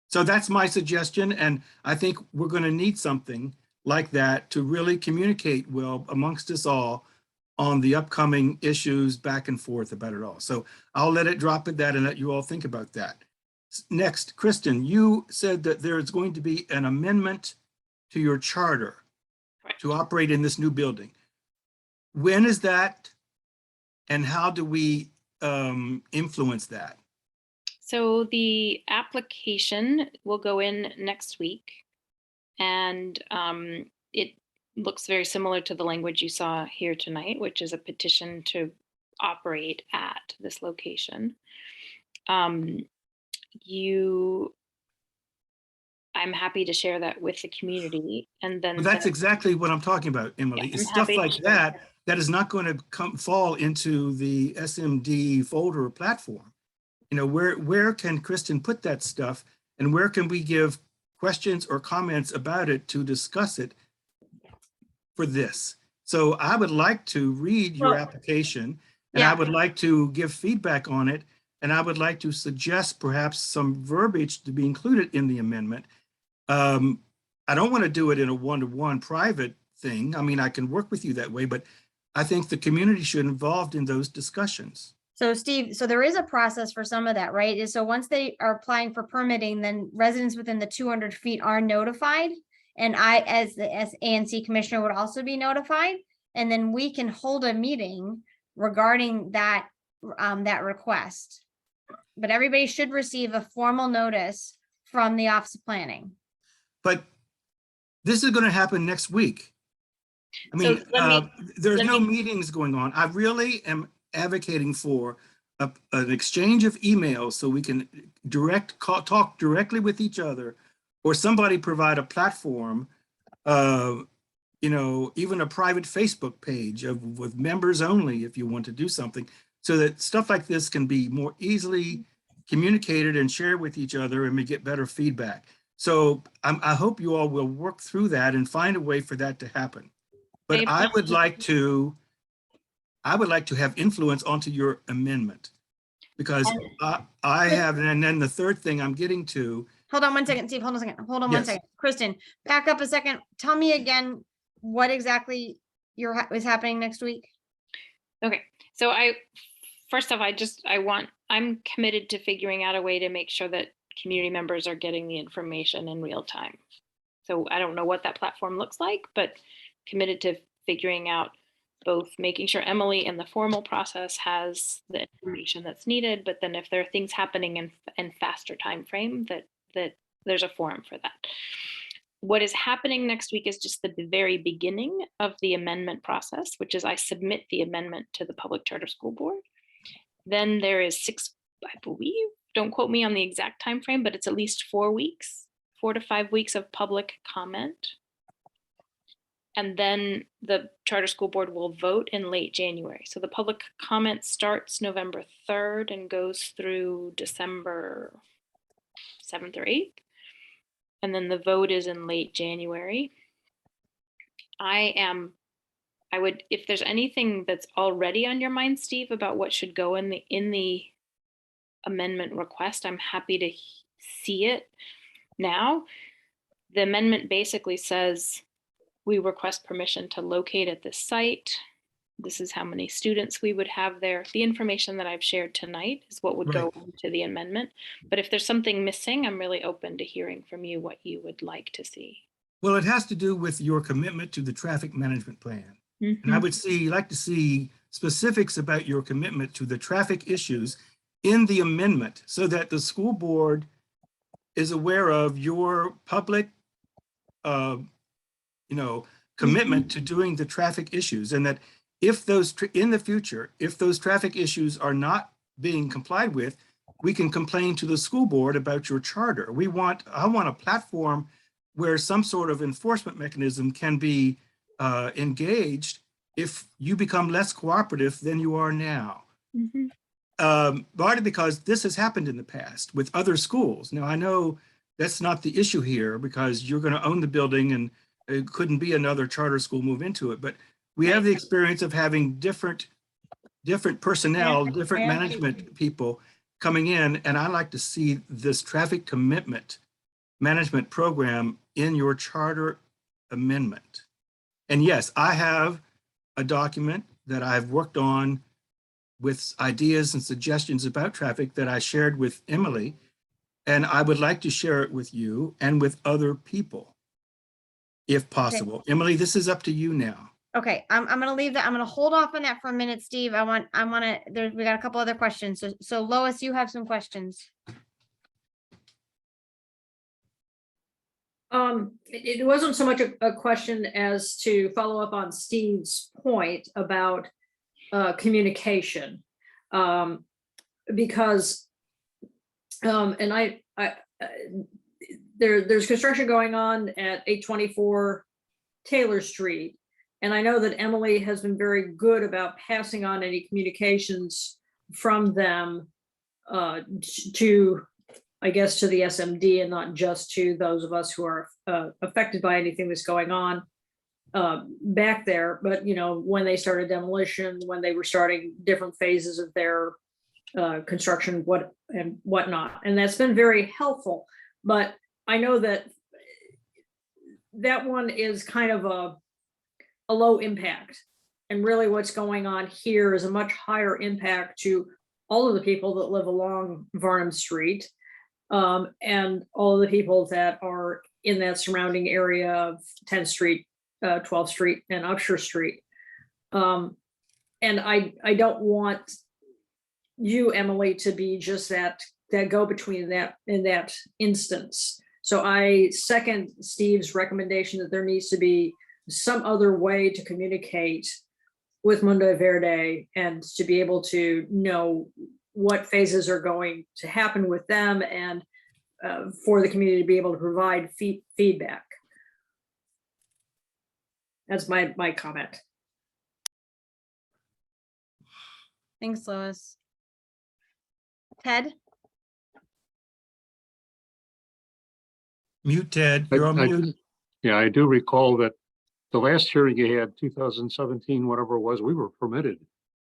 So that's my suggestion, and I think we're going to need something like that to really communicate well amongst us all on the upcoming issues back and forth about it all. So I'll let it drop at that and let you all think about that. Next, Kristen, you said that there is going to be an amendment to your charter to operate in this new building. When is that, and how do we influence that? So the application will go in next week, and it looks very similar to the language you saw here tonight, which is a petition to operate at this location. I'm happy to share that with the community, and then Well, that's exactly what I'm talking about, Emily. Yeah, It's I'm stuff happy to like share that is not going to fall into the SMD folder or platform. You know, where can Kristen put that stuff, and where can we give questions or comments about it to discuss it for this? So I would like to read your Well, application, and I would like to give feedback on it, and I would like to suggest perhaps some verbiage to be included in the amendment. I don't want to do it in a one-to-one private thing. I mean, I can work with you that way, but I think the community should be involved in those discussions. so Steve, so there is a process for some of that, right? So once they are applying for permitting, then residents within the 200 feet are notified. And I, as the ANC commissioner, would also be notified. And then we can hold a meeting regarding that, that request. But everybody should receive a formal notice from the Office of Planning. But this is going to happen next week. I mean, there's no meetings going on. I really am advocating for an exchange of emails so we can talk directly with each other, or somebody provide a platform, you know, even a private Facebook page with members only if you want to do something, so that stuff like this can be more easily communicated and shared with each other, and we get better feedback. So I hope you all will work through that and find a way for that to happen. But I would like to have influence onto your amendment, because I have, and then the third thing I'm getting to. Hold on one second, Steve, hold on a second, hold on one Yes. second. Kristen, back up a second. Tell me again what exactly is happening next week. Okay, so first off, I'm committed to figuring out a way to make sure that community members are getting the information in real time. So I don't know what that platform looks like, but committed to figuring out both making sure Emily in the formal process has the information that's needed, but then if there are things happening in faster time frame, that there's a forum for that. What is happening next week is just the very beginning of the amendment process, which is I submit the amendment to the Public Charter School Board. Then there is 6, I believe, don't quote me on the exact time frame, but it's at least 4 weeks, 4 to 5 weeks of public comment. And then the charter school board will vote in late January. So the public comment starts November 3rd and goes through December 7th or 8th. And then the vote is in late January. I would, if there's anything that's already on your mind, Steve, about what should go in the amendment request, I'm happy to see it now. The amendment basically says, we request permission to locate at this site. This is how many students we would have there. The information that I've shared tonight is what would go into the amendment. But if there's something missing, I'm really open to hearing from you what you would like to see. Well, it has to do with your commitment to the traffic management plan. And I would like to see specifics about your commitment to the traffic issues in the amendment so that the school board is aware of your public, commitment to doing the traffic issues, and that if those, in the future, if those traffic issues are not being complied with, we can complain to the school board about your charter. I want a platform where some sort of enforcement mechanism can be engaged if you become less cooperative than you are now. Partly because this has happened in the past with other schools. Now, I know that's not the issue here because you're going to own the building and it couldn't be another charter school move into it, but we have the experience of having different personnel, different management people coming in, and I like to see this traffic commitment management program in your charter amendment. And yes, I have a document that I've worked on with ideas and suggestions about traffic that I shared with Emily, and I would like to share it with you and with other people, if possible. Okay. Emily, this is up to you now. Okay, I'm gonna leave that. I'm gonna hold off on that for a minute, Steve. we got a couple other questions. So Lois, you have some questions. It wasn't so much a question as to follow up on Steve's point about communication, because there's construction going on at 824 Taylor Street, and I know that Emily has been very good about passing on any communications from them to, I guess, to the SMD and not just to those of us who are affected by anything that's going on back there. But, when they started demolition, when they were starting different phases of their construction, whatnot. And that's been very helpful. But I know that one is kind of a low impact. And really what's going on here is a much higher impact to all of the people that live along Varnum Street. And all of the people that are in that surrounding area of 10th Street, 12th Street, and Upshur Street. And I don't want you, Emily, to be just that go-between in that instance. So I second Steve's recommendation that there needs to be some other way to communicate with Mundo Verde and to be able to know what phases are going to happen with them, and for the community to be able to provide feedback. That's my comment. Thanks, Lois. Ted? Mute, Ted. You're on mute. Yeah, I do recall that the last hearing you had, 2017, whatever it was, we were permitted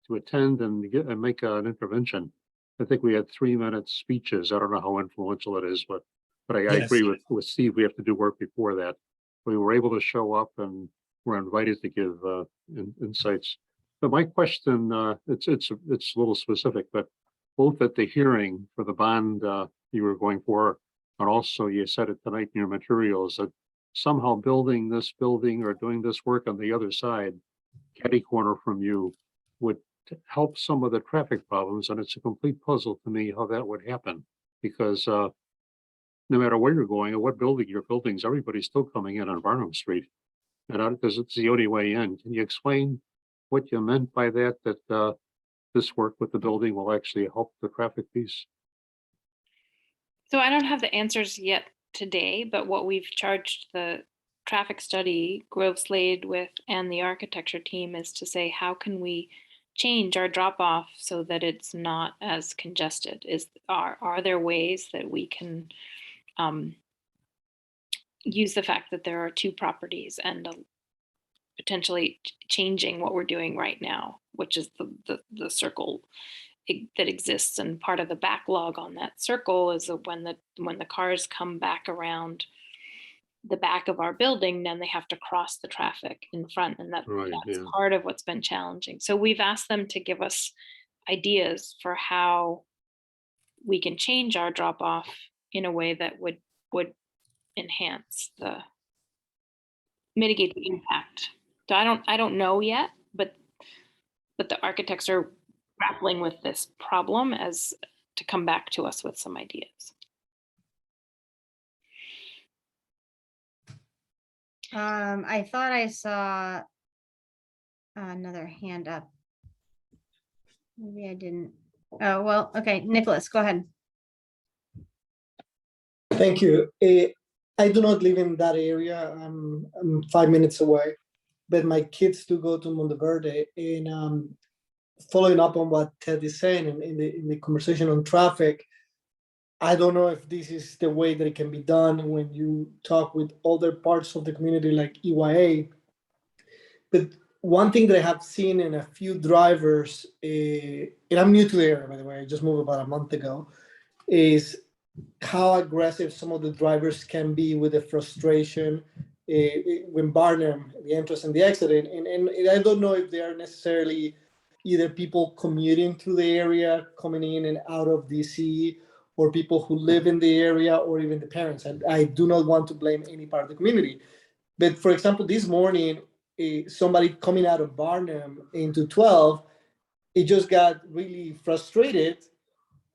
to attend and make an intervention. I think we had 3-minute speeches. I don't know how influential it is, but I Yes. agree with Steve. We have to do work before that. We were able to show up and were invited to give insights. But my question, it's a little specific, but both at the hearing for the bond you were going for, and also you said it tonight in your materials that somehow building this building or doing this work on the other side, catty corner from you, would help some of the traffic problems. And it's a complete puzzle to me how that would happen, because no matter where you're going or what building you're building, everybody's still coming in on Varnum Street. And because it's the only way in. Can you explain what you meant by that, that this work with the building will actually help the traffic piece? So I don't have the answers yet today, but what we've charged the traffic study Grove Slade with and the architecture team is to say, how can we change our drop off so that it's not as congested? Are there ways that we can use the fact that there are two properties and potentially changing what we're doing right now, which is the circle that exists, and part of the backlog on that circle is that when the cars come back around the back of our building, then they have to cross the traffic in front, and that's yeah. part of what's been challenging. So we've asked them to give us ideas for how we can change our drop off in a way that would enhance mitigate the impact. So I don't know yet, but the architects are grappling with this problem as to come back to us with some ideas. I thought I saw another hand up. Maybe I didn't. Oh, well, okay, Nicholas, go ahead. Thank you. I do not live in that area. I'm 5 minutes away, but my kids do go to Mundo Verde. And following up on what Ted is saying in the conversation on traffic, I don't know if this is the way that it can be done when you talk with other parts of the community like EYA. But one thing that I have seen in a few drivers, and I'm new to the area, by the way, I just moved about a month ago, is how aggressive some of the drivers can be with the frustration when Barnum, the entrance and the exit. And I don't know if they are necessarily either people commuting to the area, coming in and out of DC, or people who live in the area, or even the parents. And I do not want to blame any part of the community. But for example, this morning, somebody coming out of Barnum into 12, it just got really frustrated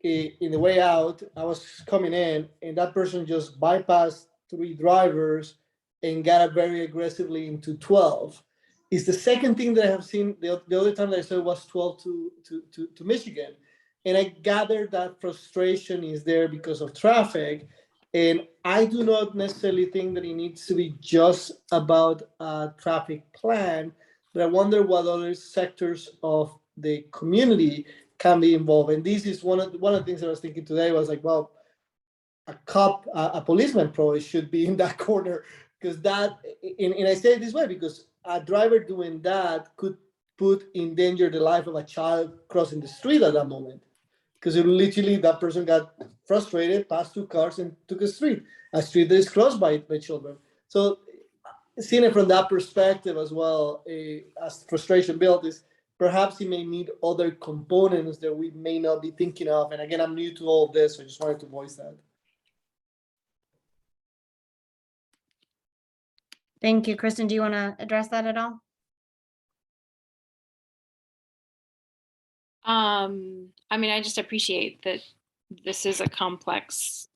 in the way out. I was coming in, and that person just bypassed 3 drivers and got up very aggressively into 12. It's the second thing that I have seen. The other time that I saw it was 12 to Michigan. And I gathered that frustration is there because of traffic. And I do not necessarily think that it needs to be just about a traffic plan, but I wonder what other sectors of the community can be involved. And this is one of the things that I was thinking today was like, well, a policeman probably should be in that corner, because that, and I say it this way because a driver doing that could put in danger the life of a child crossing the street at that moment. Because literally that person got frustrated, passed 2 cars and took a street that is crossed by children. So seeing it from that perspective as well, as frustration built, is perhaps he may need other components that we may not be thinking of. And again, I'm new to all of this, so I just wanted to voice that. Thank you. Kristen, do you want to address that at all? I mean, I just appreciate that this is a complex,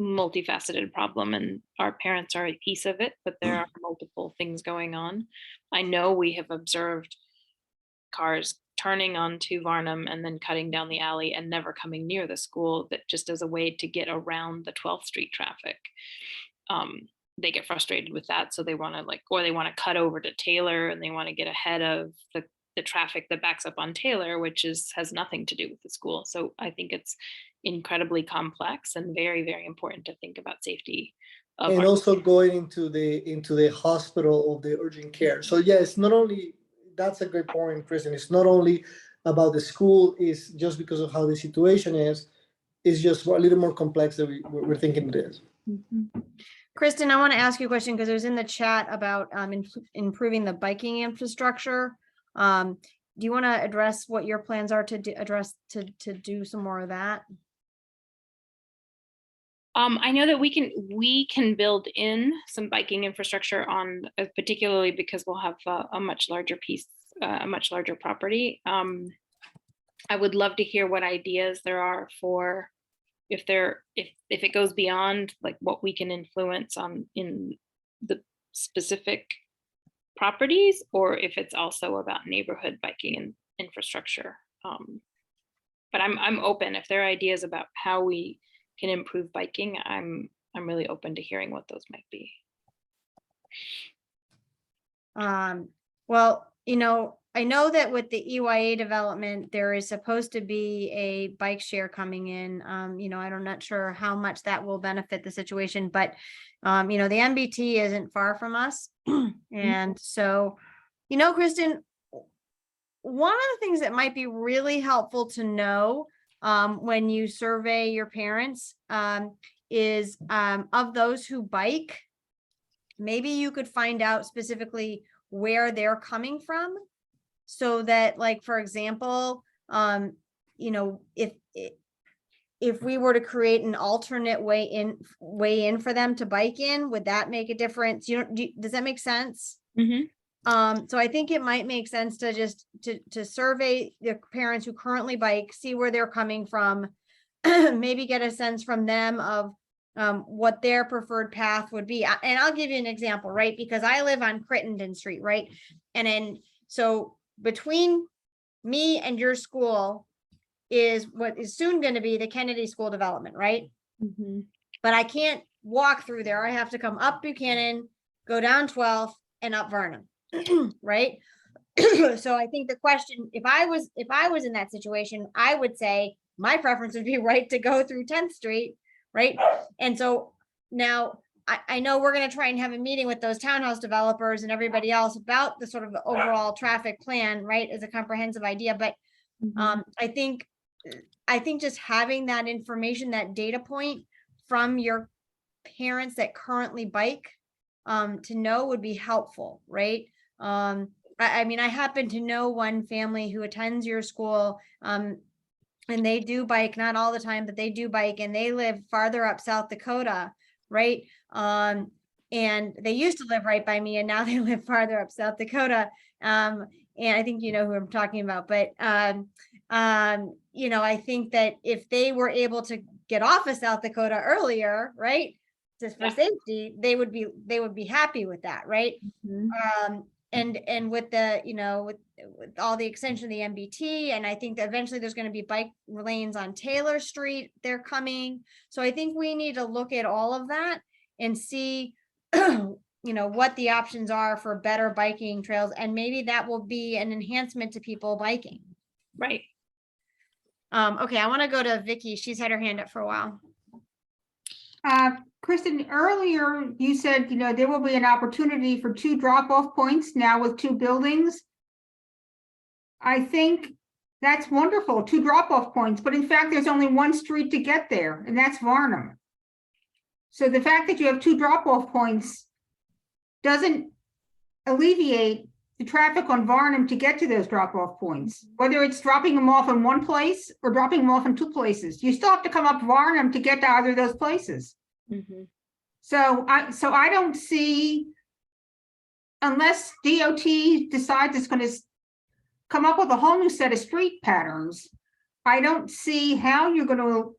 multifaceted problem, and our parents are a piece of it, but there are multiple things going on. I know we have observed cars turning onto Varnum and then cutting down the alley and never coming near the school, that just as a way to get around the 12th Street traffic. They get frustrated with that, so they want to or they want to cut over to Taylor, and they want to get ahead of the traffic that backs up on Taylor, which has nothing to do with the school. So I think it's incredibly complex and very, very important to think about safety. And also going into the hospital of the urgent care. So yes, not only, that's a great point, Kristen. It's not only about the school, is just because of how the situation is. It's just a little more complex than we're thinking it is. Mm-hmm. Kristen, I want to ask you a question because it was in the chat about improving the biking infrastructure. Do you want to address what your plans are to do some more of that? I know that we can build in some biking infrastructure on, particularly because we'll have a much larger piece, a much larger property. I would love to hear what ideas there are for if it goes beyond like what we can influence in the specific properties, or if it's also about neighborhood biking and infrastructure. But I'm open if there are ideas about how we can improve biking. I'm really open to hearing what those might be. Well, I know that with the EYA development, there is supposed to be a bike share coming in. I'm not sure how much that will benefit the situation, but the MBT isn't far from us. And so, Kristen, one of the things that might be really helpful to know when you survey your parents is of those who bike, maybe you could find out specifically where they're coming from, so that, like, for example, if we were to create an alternate way in for them to bike in, would that make a difference? Does that make sense? So I think it might make sense to just to survey the parents who currently bike, see where they're coming from, maybe get a sense from them of what their preferred path would be. And I'll give you an example, right? Because I live on Crittenden Street, right? So between me and your school is what is soon going to be the Kennedy School development, right? But I can't walk through there. I have to come up Buchanan, go down 12th, and up Vernon, right? So I think the question, if I was in that situation, I would say my preference would be right to go through 10th Street, right? And so now I know we're going to try and have a meeting with those townhouse developers and everybody else about the sort of the overall traffic plan, right, as a comprehensive idea. But I think just having that information, that data point from your parents that currently bike, to know would be helpful, right? I mean, I happen to know one family who attends your school, and they do bike, not all the time, but they do bike, and they live farther up South Dakota, right? And they used to live right by me, and now they live farther up South Dakota. And I think you know who I'm talking about, but I think that if they were able to get off of South Dakota earlier, right, just for safety, they would be happy with that, right? And with the, with all the extension of the MBT, and I think that eventually there's going to be bike lanes on Taylor Street, they're coming. So I think we need to look at all of that and see, what the options are for better biking trails. And maybe that will be an enhancement to people biking. Right. Okay, I want to go to Vicky. She's had her hand up for a while. Kristen, earlier you said, there will be an opportunity for 2 drop-off points now with 2 buildings. I think that's wonderful, 2 drop-off points, but in fact, there's only 1 street to get there, and that's Varnum. So the fact that you have 2 drop-off points doesn't alleviate the traffic on Varnum to get to those drop-off points, whether it's dropping them off in one place or dropping them off in 2 places. You still have to come up Varnum to get to either of those places. So I don't see, unless DOT decides it's going to come up with a whole new set of street patterns, I don't see how you're going to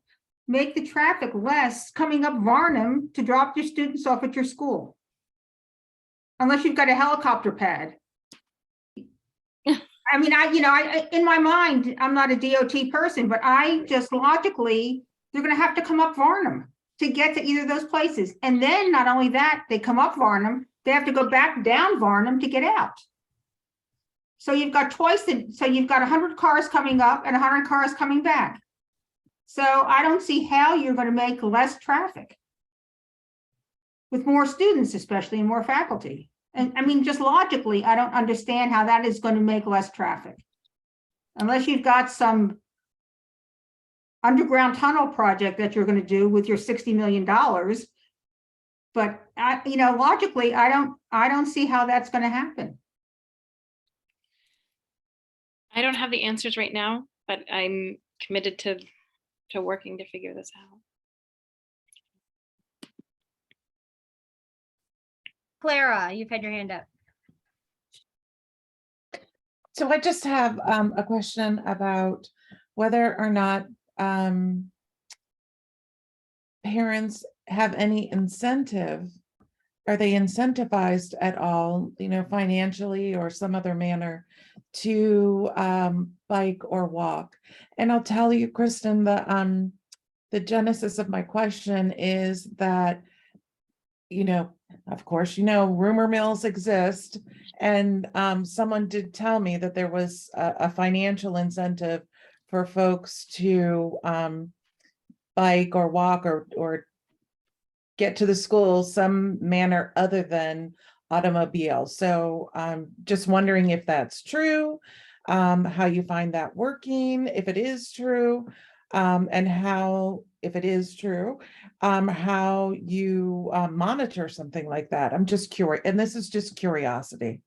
make the traffic less coming up Varnum to drop your students off at your school. Unless you've got a helicopter pad. I mean, I in my mind, I'm not a DOT person, but I just logically, they're going to have to come up Varnum to get to either of those places. And then not only that, they come up Varnum, they have to go back down Varnum to get out. So you've got so you've got 100 cars coming up and 100 cars coming back. So I don't see how you're going to make less traffic with more students, especially, and more faculty. And I mean, just logically, I don't understand how that is going to make less traffic. Unless you've got some underground tunnel project that you're going to do with your $60 million. But logically, I don't see how that's going to happen. I don't have the answers right now, but I'm committed to working to figure this out. Clara, you've had your hand up. So I just have a question about whether or not parents have any incentive. Are they incentivized at all, financially or some other manner, to bike or walk? And I'll tell you, Kristen, the genesis of my question is that you know, of course, you know, rumor mills exist. And someone did tell me that there was a financial incentive for folks to bike or walk or get to the school some manner other than automobile. So I'm just wondering if that's true, how you find that working, if it is true, and how, if it is true, how you monitor something like that. I'm just curious, and this is just curiosity.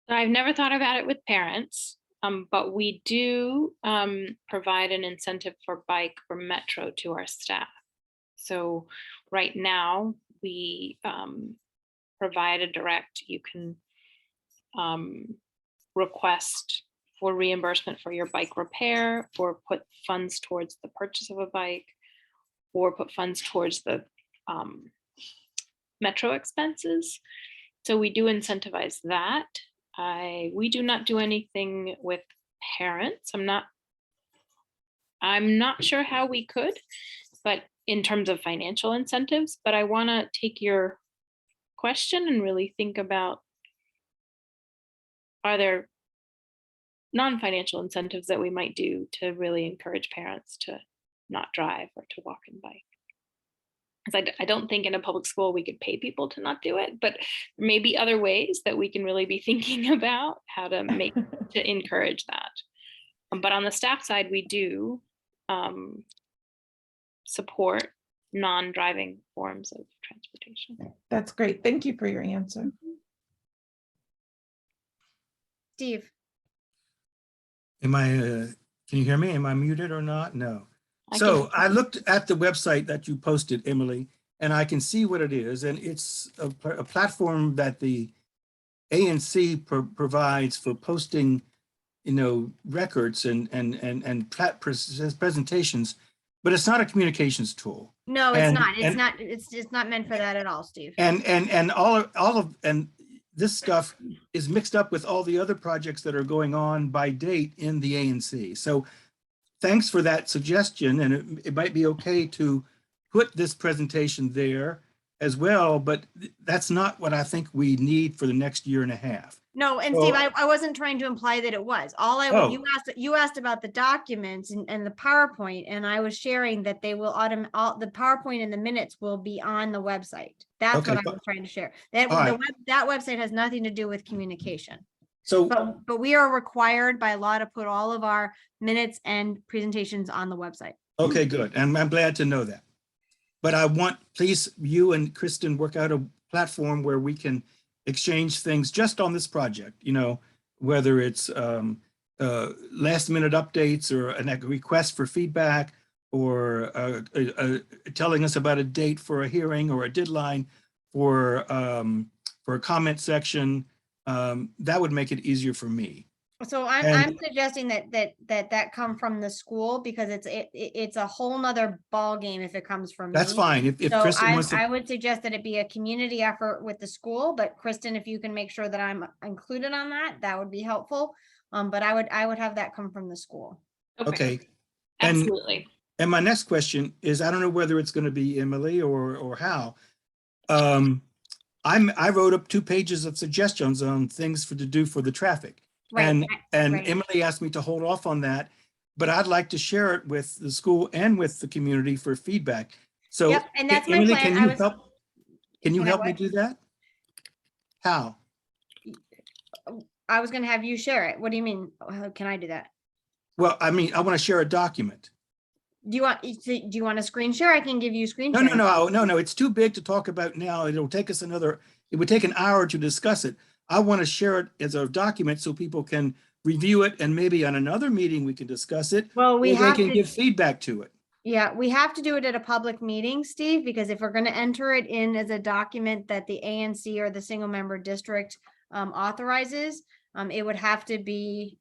I've never thought about it with parents, but we do provide an incentive for bike or metro to our staff. So right now we provide a direct, you can request for reimbursement for your bike repair, or put funds towards the purchase of a bike, or put funds towards the metro expenses. So we do incentivize that. We do not do anything with parents. I'm not sure how we could, but in terms of financial incentives, but I want to take your question and really think about, are there non-financial incentives that we might do to really encourage parents to not drive or to walk and bike? Because I don't think in a public school we could pay people to not do it, but maybe other ways that we can really be thinking about how to to encourage that. But on the staff side, we do support non-driving forms of transportation. That's great. Thank you for your answer. Steve, Am I, can you hear me? Am I muted or not? No. I So can- I looked at the website that you posted, Emily, and I can see what it is. And it's a platform that the ANC provides for posting, you know, records and presentations, but it's not a communications tool. no, it's And- not. It's and- not. It's not meant for that at all, Steve. And all of this stuff is mixed up with all the other projects that are going on by date in the ANC. So thanks for that suggestion, and it might be okay to put this presentation there as well, but that's not what I think we need for the next year and a half. No, and Well- Steve, I wasn't trying to imply that it was. All I, Oh. you asked about the documents and the PowerPoint, and I was sharing that they will the PowerPoint and the minutes will be on the website. That's Okay, what I was trying to share. That, all right. that website has nothing to do with communication. So, But we are required by law to put all of our minutes and presentations on the website. okay, good. And I'm glad to know that. But I want, please, you and Kristen work out a platform where we can exchange things just on this project, you know, whether it's last minute updates or a request for feedback, or telling us about a date for a hearing or a deadline for a comment section. That would make it easier for me. So I'm suggesting that come from the school, because it's a whole nother ball game if it comes from That's me. fine. If So Kristen wants I to, would suggest that it be a community effort with the school, but Kristen, if you can make sure that I'm included on that, that would be helpful. But I would have that come from the school. okay. And Absolutely. And my next question is, I don't know whether it's going to be Emily or Hal. I wrote up 2 pages of suggestions on things to do for the traffic. Right, And right. Emily asked me to hold off on that, but I'd like to share it with the school and with the community for feedback. So Yep, and that's my Emily, plan. can I you was- help? Can you Can I help me what? do that? How? I was gonna have you share it. What do you mean? How can I do that? Well, I mean, I want to share a document. Do you want a screen share? I can give you screen No, share. no, it's too big to talk about now. It'll take us it would take an hour to discuss it. I want to share it as a document so people can review it, and maybe on another meeting we can discuss it. Well, we or have they can to- give feedback to it. Yeah, we have to do it at a public meeting, Steve, because if we're gonna enter it in as a document that the ANC or the single member district authorizes, it would have to be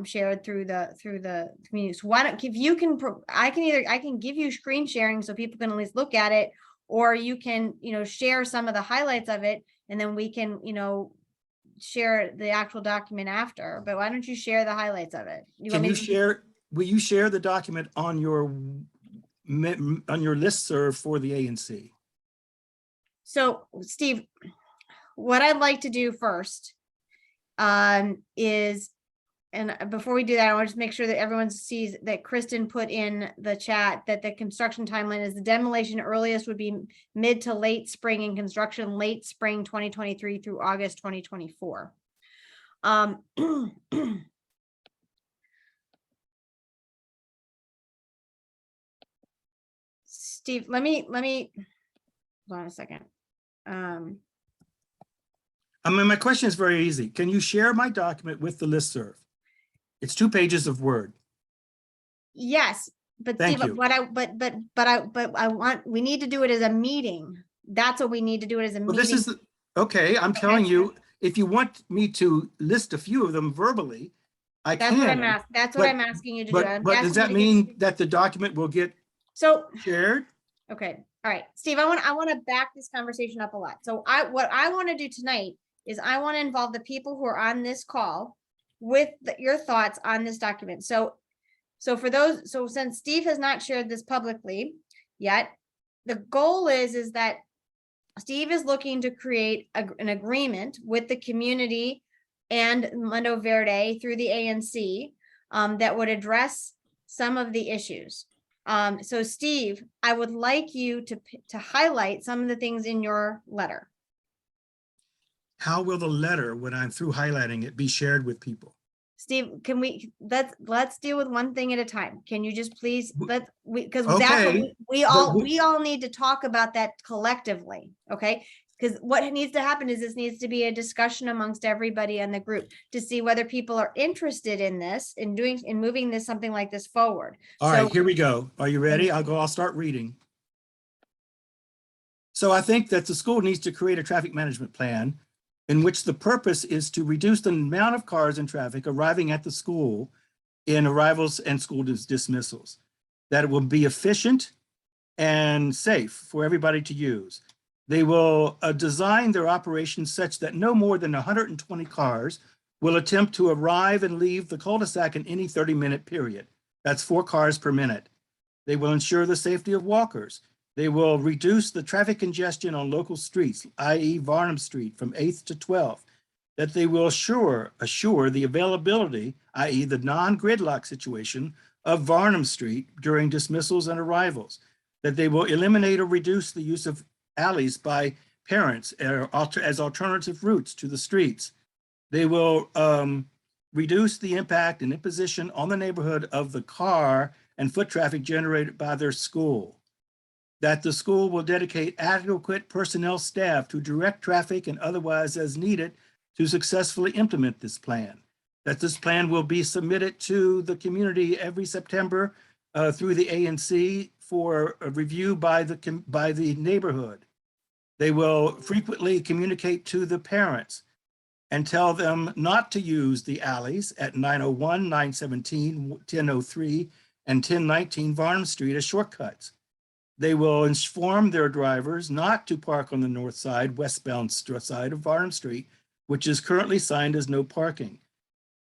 shared through the community. So why don't, if you can, I can give you screen sharing so people can at least look at it, or you can, share some of the highlights of it, and then we can, share the actual document after. But why don't you share the highlights of it? Will you share the document on your on your listserv for the ANC? So Steve, what I'd like to do first is, and before we do that, I want to just make sure that everyone sees that Kristen put in the chat that the construction timeline is the demolition earliest would be mid to late spring and construction late spring 2023 through August 2024. Steve, let me hold on a second. I mean, my question is very easy. Can you share my document with the listserv? It's 2 pages of Word. Yes, but Thank Steve, you. but I want, we need to do it as a meeting. That's what we need to do it as a Well, meeting. this is, okay, I'm telling you, if you want me to list a few of them verbally, I That's what I'm can. asking. That's what but- I'm asking you to do. I'm But does asking you that to mean that the document will get So, shared? okay, all right, Steve, I want to back this conversation up a lot. So what I want to do tonight is I want to involve the people who are on this call with your thoughts on this document. So for those, so since Steve has not shared this publicly yet, the goal is that Steve is looking to create an agreement with the community and Mundo Verde through the ANC that would address some of the issues. So Steve, I would like you to highlight some of the things in your letter. How will the letter, when I'm through highlighting it, be shared with people? Steve, can let's deal with one thing at a time. Can you just please, because that's what Okay, we all need to talk about that collectively, okay? Because what needs to happen is this needs to be a discussion amongst everybody in the group to see whether people are interested in this, in moving this, something like this forward. All right, here we go. Are you ready? I'll start reading. So I think that the school needs to create a traffic management plan in which the purpose is to reduce the amount of cars and traffic arriving at the school in arrivals and school dismissals, that it will be efficient and safe for everybody to use. They will design their operations such that no more than 120 cars will attempt to arrive and leave the cul-de-sac in any 30-minute period. That's 4 cars per minute. They will ensure the safety of walkers. They will reduce the traffic congestion on local streets, i.e. Varnum Street from 8th to 12th, that they will assure the availability, i.e. the non-gridlock situation of Varnum Street during dismissals and arrivals, that they will eliminate or reduce the use of alleys by parents as alternative routes to the streets. They will reduce the impact and imposition on the neighborhood of the car and foot traffic generated by their school. That the school will dedicate adequate personnel staff to direct traffic and otherwise as needed to successfully implement this plan. That this plan will be submitted to the community every September through the ANC for a review by the neighborhood. They will frequently communicate to the parents and tell them not to use the alleys at 901, 917, 1003, and 1019 Varnum Street as shortcuts. They will inform their drivers not to park on the north side, westbound side of Varnum Street, which is currently signed as no parking.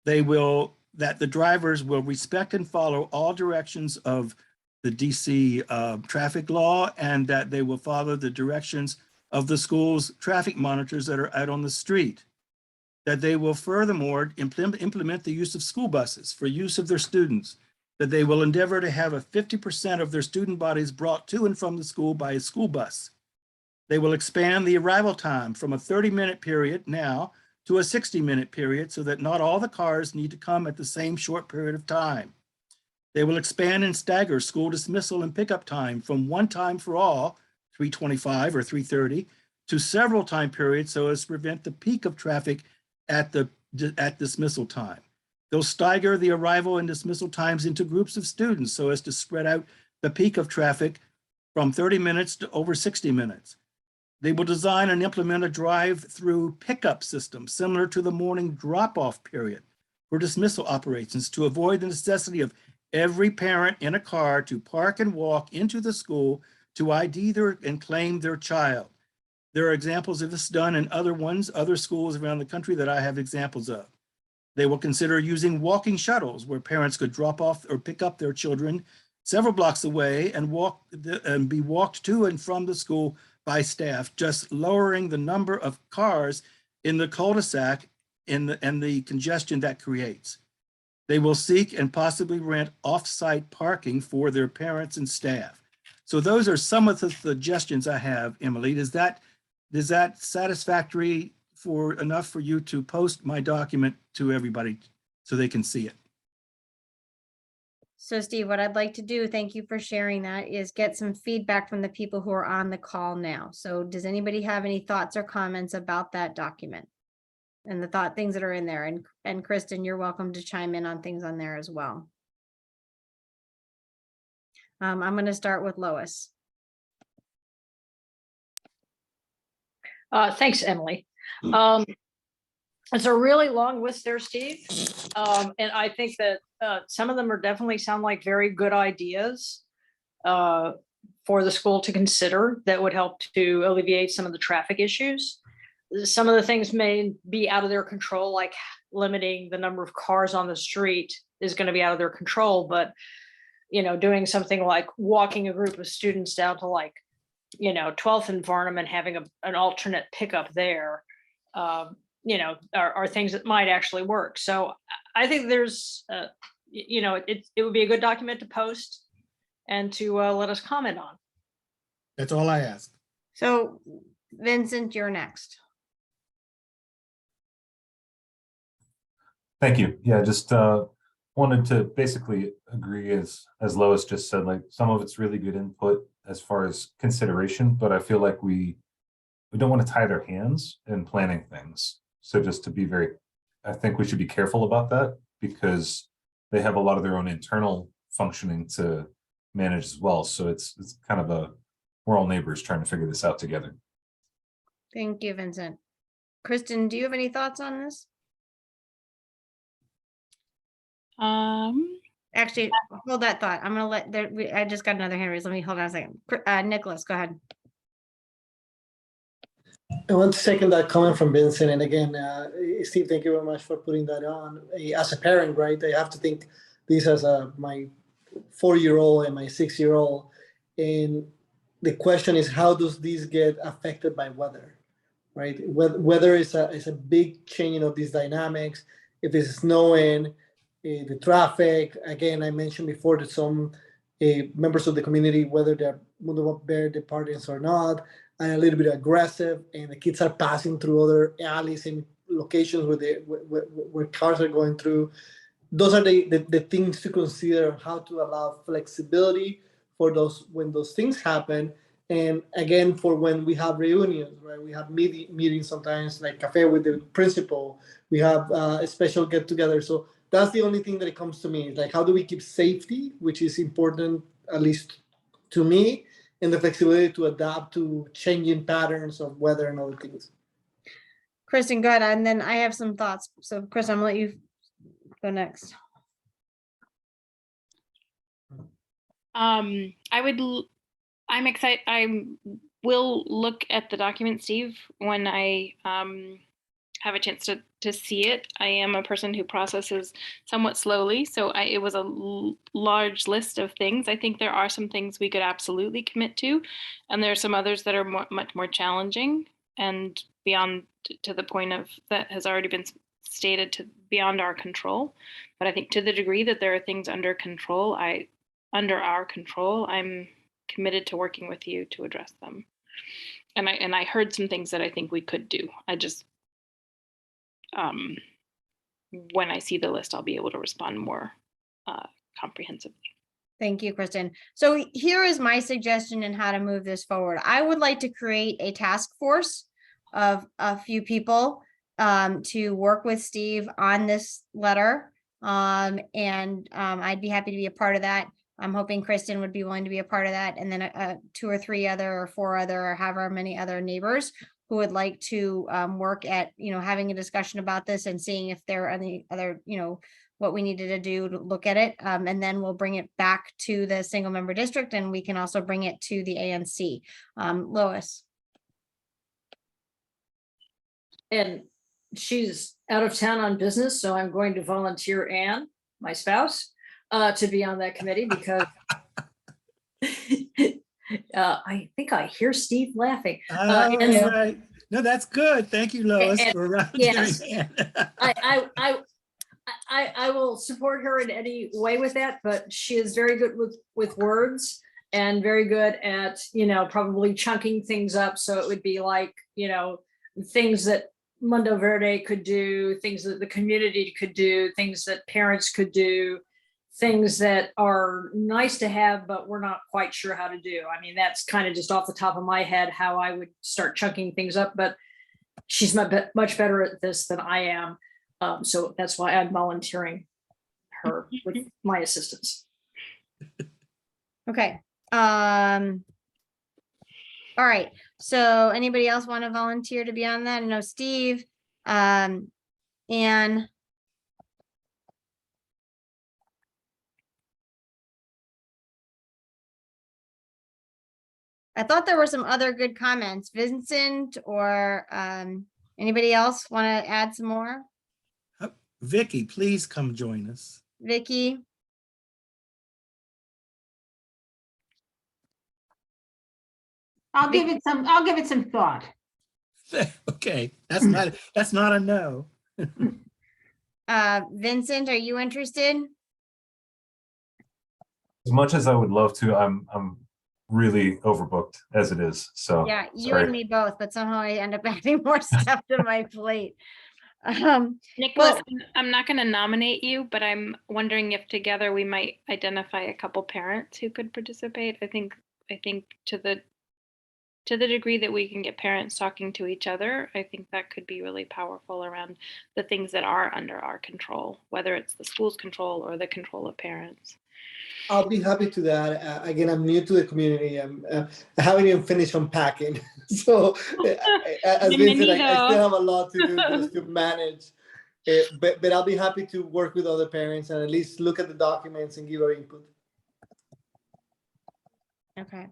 That the drivers will respect and follow all directions of the DC traffic law, and that they will follow the directions of the school's traffic monitors that are out on the street. That they will furthermore implement the use of school buses for use of their students. That they will endeavor to have 50% of their student bodies brought to and from the school by a school bus. They will expand the arrival time from a 30-minute period now to a 60-minute period so that not all the cars need to come at the same short period of time. They will expand and stagger school dismissal and pickup time from one time for all, 3:25 or 3:30, to several time periods so as to prevent the peak of traffic at dismissal time. They'll stagger the arrival and dismissal times into groups of students so as to spread out the peak of traffic from 30 minutes to over 60 minutes. They will design and implement a drive-through pickup system similar to the morning drop-off period for dismissal operations to avoid the necessity of every parent in a car to park and walk into the school to ID and claim their child. There are examples of this done in other schools around the country that I have examples of. They will consider using walking shuttles where parents could drop off or pick up their children several blocks away and be walked to and from the school by staff, just lowering the number of cars in the cul-de-sac and the congestion that creates. They will seek and possibly rent off-site parking for their parents and staff. So those are some of the suggestions I have, Emily. Is that satisfactory enough for you to post my document to everybody so they can see it? So Steve, what I'd like to do, thank you for sharing that, is get some feedback from the people who are on the call now. So does anybody have any thoughts or comments about that document? And the things that are in there, and Kristen, you're welcome to chime in on things on there as well. I'm going to start with Lois. Thanks, Emily. It's a really long list there, Steve. And I think that some of them are definitely sound like very good ideas for the school to consider that would help to alleviate some of the traffic issues. Some of the things may be out of their control, like limiting the number of cars on the street is going to be out of their control. But, you know, doing something like walking a group of students down to, like, you know, 12th and Varnum and having an alternate pickup there, you know, are things that might actually work. So I think there's, you know, it would be a good document to post and to let us comment on. That's all I ask. So Vincent, you're next. Thank you. Yeah, just wanted to basically agree as Lois just said, like some of it's really good input as far as consideration, but I feel like we don't want to tie their hands in planning things. So just to be I think we should be careful about that because they have a lot of their own internal functioning to manage as well. So it's kind of we're all neighbors trying to figure this out together. Thank you, Vincent. Kristen, do you have any thoughts on this? Actually, hold that thought. I'm gonna I just got another hand raised. Let me hold on a second. Nicholas, go ahead. I want to second that comment from Vincent. And again, Steve, thank you very much for putting that on. As a parent, right, I have to think this as my 4-year-old and my 6-year-old. And the question is, how does this get affected by weather, right? Weather is a big changing of these dynamics. If it's snowing, the traffic, again, I mentioned before that some members of the community, whether they're Mundo Verde parties or not, are a little bit aggressive, and the kids are passing through other alleys and locations where cars are going through. Those are the things to consider, how to allow flexibility for those when those things happen. And again, for when we have reunions, right? We have meetings sometimes, like cafe with the principal. We have a special get together. So that's the only thing that it comes to me. Like, how do we keep safety, which is important, at least to me, and the flexibility to adapt to changing patterns of weather and other things. Kristen, go ahead. And then I have some thoughts. So Kristen, I'm gonna let you go next. I'm excited. I will look at the document, Steve, when I have a chance to see it. I am a person who processes somewhat slowly, so it was a large list of things. I think there are some things we could absolutely commit to, and there are some others that are much more challenging and beyond, to the point of that has already been stated, to beyond our control. But I think to the degree that there are things under our control, I'm committed to working with you to address them. And I heard some things that I think we could do. I just when I see the list, I'll be able to respond more comprehensively. Thank you, Kristen. So here is my suggestion on how to move this forward. I would like to create a task force of a few people to work with Steve on this letter. And I'd be happy to be a part of that. I'm hoping Kristen would be willing to be a part of that. And then 2 or 3 other or 4 other or however many other neighbors who would like to work at, having a discussion about this and seeing if there are any other, what we needed to do to look at it. And then we'll bring it back to the single member district, and we can also bring it to the ANC. Lois. And she's out of town on business, so I'm going to volunteer Anne, my spouse, to be on that committee, because I think I hear Steve laughing. Oh, and- that's right. No, that's good. Thank you, Lois, And- for yes. volunteering. I will support her in any way with that, but she is very good with words and very good at, probably chunking things up. So it would be like, things that Mundo Verde could do, things that the community could do, things that parents could do, things that are nice to have, but we're not quite sure how to do. I mean, that's kind of just off the top of my head, how I would start chunking things up, but she's much better at this than I am. So that's why I'm volunteering her with my assistance. Okay. All right. So anybody else want to volunteer to be on that? I know Steve, Anne. I thought there were some other good comments. Vincent or anybody else want to add some more? Vicky, please come join us. Vicky? I'll give it some thought. Okay, that's not a no. Vincent, are you interested? As much as I would love to, I'm really overbooked as it is. So Yeah, you sorry. and me both, but somehow I end up adding more stuff to my plate. Nicholas, I'm not going to nominate you, but I'm wondering if together we might identify a couple parents who could participate. I think to the degree that we can get parents talking to each other, I think that could be really powerful around the things that are under our control, whether it's the school's control or the control of parents. I'll be happy to that. Again, I'm new to the community. I haven't even finished unpacking. So as Vincent, I still have a lot to do just to manage. But I'll be happy to work with other parents and at least look at the documents and give our input. Okay.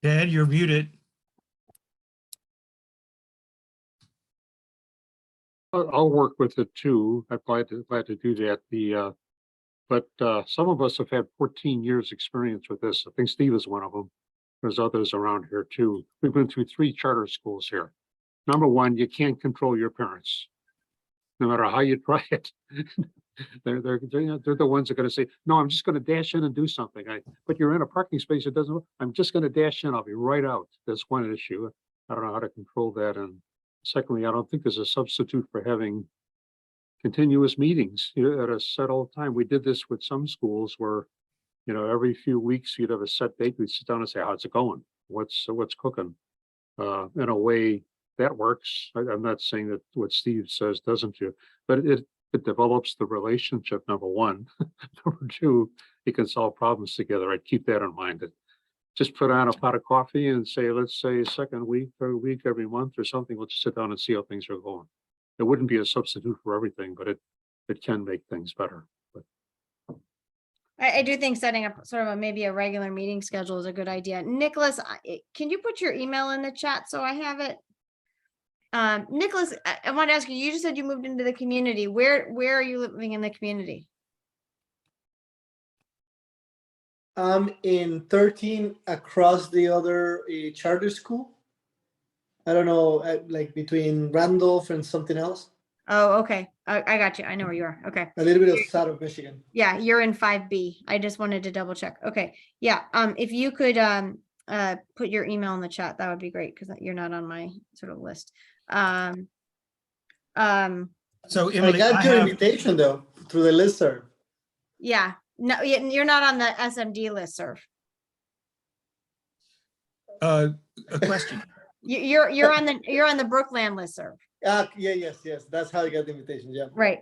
Ted, you're muted. I'll work with it too. I'm glad to do that. But some of us have had 14 years experience with this. I think Steve is one of them. There's others around here too. We've been through 3 charter schools here. Number one, you can't control your parents, no matter how you try it. They're the ones that are going to say, no, I'm just going to dash in and do something. But you're in a parking space. It doesn't. I'm just going to dash in. I'll be right out. That's one issue. I don't know how to control that. And secondly, I don't think there's a substitute for having continuous meetings at a set all time. We did this with some schools where, every few weeks you'd have a set date. We'd sit down and say, how's it going? What's cooking? In a way that works. I'm not saying that what Steve says doesn't do, but it develops the relationship, number one. Number two, you can solve problems together. I'd keep that in mind. Just put on a pot of coffee and say, let's say second week, third week, every month or something. We'll just sit down and see how things are going. It wouldn't be a substitute for everything, but it can make things better. But I do think setting up sort of maybe a regular meeting schedule is a good idea. Nicholas, can you put your email in the chat so I have it? Nicholas, I want to ask you, you just said you moved into the community. Where are you living in the community? I'm in 13 across the other charter school. I don't know, like between Randolph and something else. Oh, okay. I got you. I know where you are. Okay. A little bit of south of Michigan. Yeah, you're in 5B. I just wanted to double check. Okay. Yeah. If you could put your email in the chat, that would be great because you're not on my sort of list. So I Emily, got your invitation though through the listserv. Yeah. No, you're not on the SMD listserv. a question. You're on the Brookland listserv. Yes. That's how I got the invitation. Yeah. Right.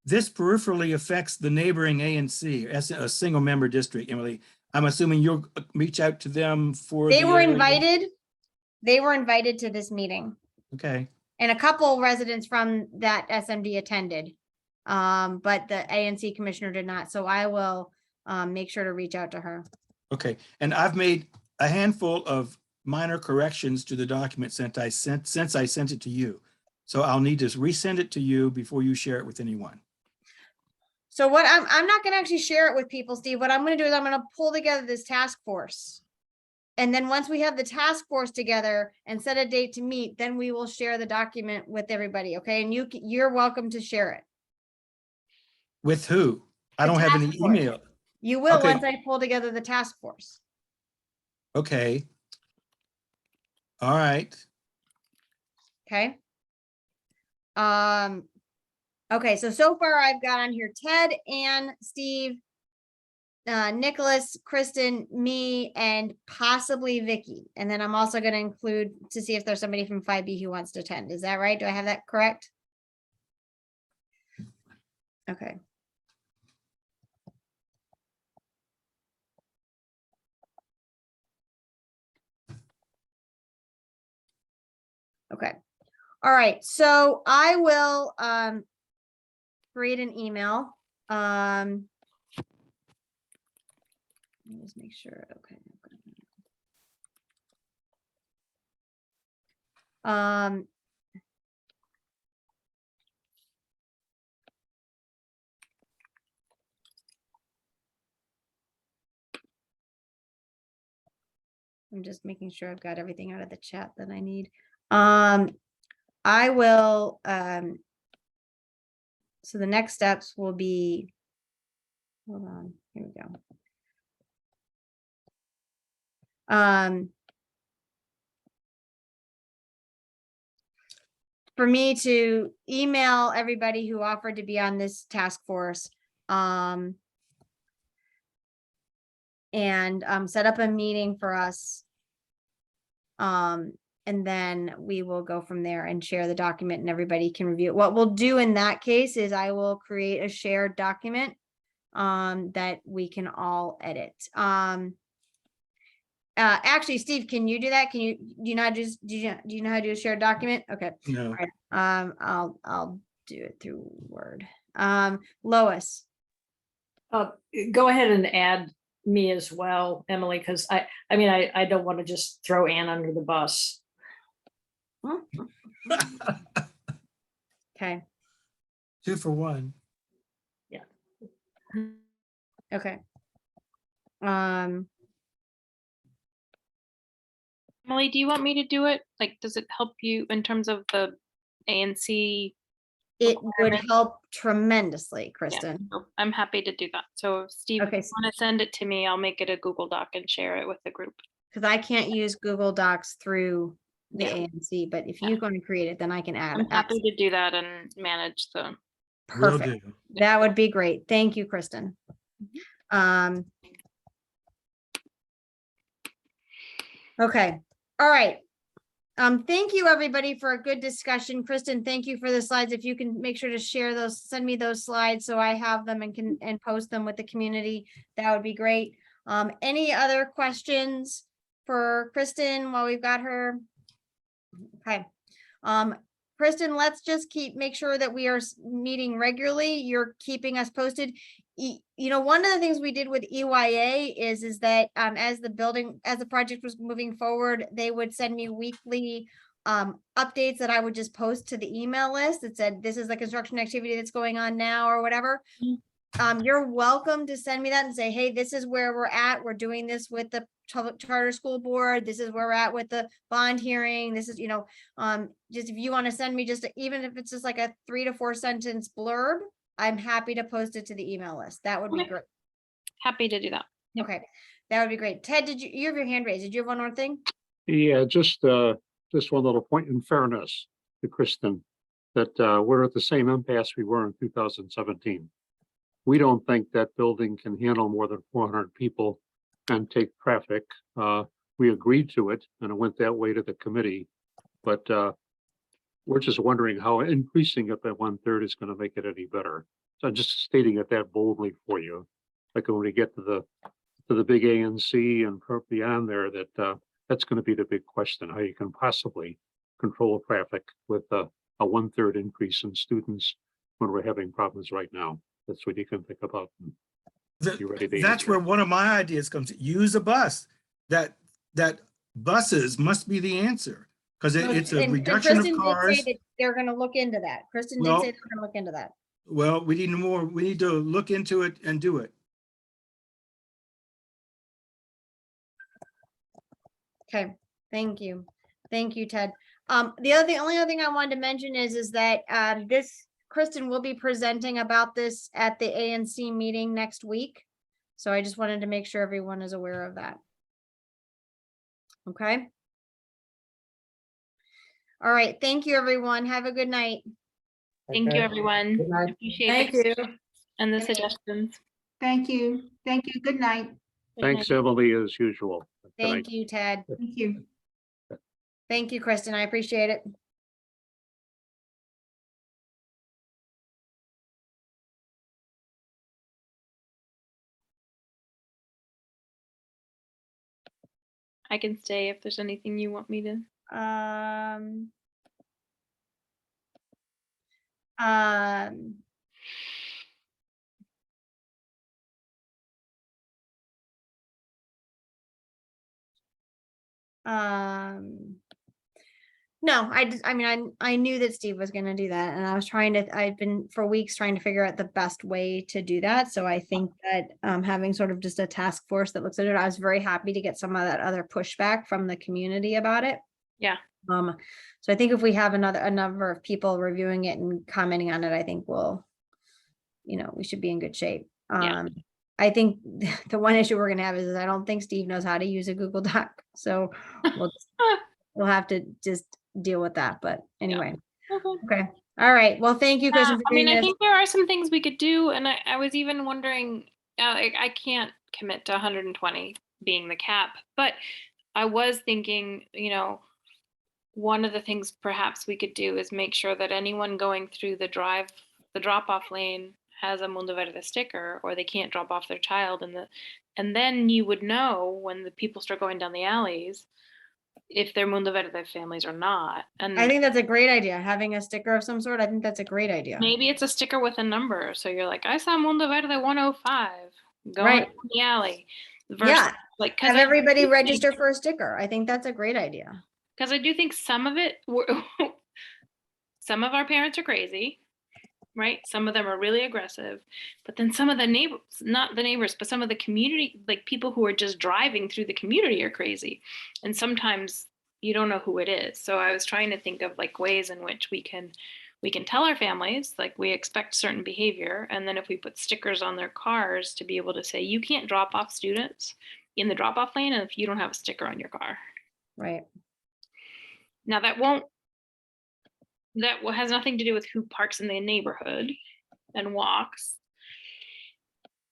This peripherally affects the neighboring ANC, a single member district, Emily. I'm assuming you'll reach out to them for. They were invited. They were invited to this meeting. Okay. And a couple residents from that SMD attended. But the ANC commissioner did not. So I will make sure to reach out to her. Okay. And I've made a handful of minor corrections to the document since I sent it to you. So I'll need to resend it to you before you share it with anyone. So what I'm not gonna actually share it with people, Steve. What I'm gonna do is I'm gonna pull together this task force. And then once we have the task force together and set a date to meet, then we will share the document with everybody, okay? And you're welcome to share it. With who? I The don't have any task force. email. You will Okay. once I pull together the task force. Okay. All right. Okay. Okay, so far I've got on here Ted, Ann, Steve, Nicholas, Kristen, me, and possibly Vicky. And then I'm also going to include to see if there's somebody from 5B who wants to attend. Is that right? Do I have that correct? Okay. Okay. All right. So I will create an email. Let me just make sure. Okay. I'm just making sure I've got everything out of the chat that I need. I will, so the next steps will be, hold on, here we go. For me to email everybody who offered to be on this task force, and set up a meeting for us. And then we will go from there and share the document and everybody can review it. What we'll do in that case is I will create a shared document that we can all edit. Actually, Steve, can you do that? Do you know how to do you know how to do a shared document? Okay. No. All right. I'll do it through Word. Lois. Go ahead and add me as well, Emily, because I mean, I don't want to just throw Ann under the bus. Okay. 2 for 1. Yeah. Okay. Emily, do you want me to do it? Like, does it help you in terms of the ANC? It would help tremendously, Kristen. So I'm happy to do that. So Steve, Okay. if you want to send it to me, I'll make it a Google Doc and share it with the group. Because I can't use Google Docs through the Yeah. ANC, but if you're going to create it, then I can add I'm it. happy to do that and manage the. Will Perfect. do. That would be great. Thank you, Kristen. Okay. All right. Thank you, everybody, for a good discussion. Kristen, thank you for the slides. If you can make sure to share those, send me those slides so I have them and can post them with the community. That would be great. Any other questions for Kristen while we've got her? Okay. Kristen, let's just make sure that we are meeting regularly. You're keeping us posted. You know, one of the things we did with EYA is that as the project was moving forward, they would send me weekly updates that I would just post to the email list that said, this is the construction activity that's going on now or whatever. You're welcome to send me that and say, hey, this is where we're at. We're doing this with the charter school board. This is where we're at with the bond hearing. This is, you know, just if you want to send me even if it's just like a 3 to 4 sentence blurb, I'm happy to post it to the email list. That would be great. Happy to do that. Yep. Okay. That would be great. Ted, you have your hand raised. Did you have one more thing? Yeah, just one little point in fairness to Kristen, that we're at the same impasse we were in 2017. We don't think that building can handle more than 400 people and take traffic. We agreed to it and it went that way to the committee, but we're just wondering how increasing it by 1/3 is going to make it any better. So I'm just stating it that boldly for you. Like when we get to the big ANC and beyond there, that's going to be the big question, how you can possibly control traffic with a 1/3 increase in students when we're having problems right now. That's what you can think about. That's where one of my ideas comes. Use a bus. That buses must be the answer because it's a reduction of Kristen cars. did say that they're going to look into that. Kristen did Well, say they're going to look into that. Well, we need more. We need to look into it and do it. Okay, thank you. Thank you, Ted. Only other thing I wanted to mention is that Kristen will be presenting about this at the ANC meeting next week. So I just wanted to make sure everyone is aware of that. Okay. All right, thank you, everyone. Have a good night. Thank you, Okay. everyone. Good night. Appreciate Thank it you. and the suggestions. Thank you. Thank you. Good night. Good Thanks, night. Emily, as usual. Good night. Thank you, Ted. Thank you. Thank you, Kristen. I appreciate it. I can stay if there's anything you want me to. Um, no, I knew that Steve was gonna do that, and I've been for weeks trying to figure out the best way to do that. So I think that having sort of just a task force that looks at it, I was very happy to get some of that other pushback from the community about it. Yeah. So I think if we have a number of people reviewing it and commenting on it, I think we should be in good shape. Yeah. I think the one issue we're gonna have is I don't think Steve knows how to use a Google Doc. So we'll have to just deal with that. But anyway, okay. All right. Well, thank you, Kristen, for I mean, doing I this. think there are some things we could do, and I was even wondering. I can't commit to 120 being the cap, but I was thinking, one of the things perhaps we could do is make sure that anyone going through the drop-off lane has a Mundo Verde sticker, or they can't drop off their child, and then you would know when the people start going down the alleys if they're Mundo Verde families or not. And I think that's a great idea. Having a sticker of some sort. I think that's a great idea. maybe it's a sticker with a number, so you're like, I saw Mundo Verde 105 going Right. down the alley. Versus, Yeah. like, Have everybody register for a sticker. I think that's a great idea. Because I do think some of it, some of our parents are crazy, right? Some of them are really aggressive, but then some of the neighbors, not the neighbors, but some of the community, like people who are just driving through the community are crazy. And sometimes you don't know who it is. So I was trying to think of like ways in which we can tell our families, like we expect certain behavior. And then if we put stickers on their cars to be able to say, you can't drop off students in the drop off lane if you don't have a sticker on your car. Right. Now that has nothing to do with who parks in the neighborhood and walks.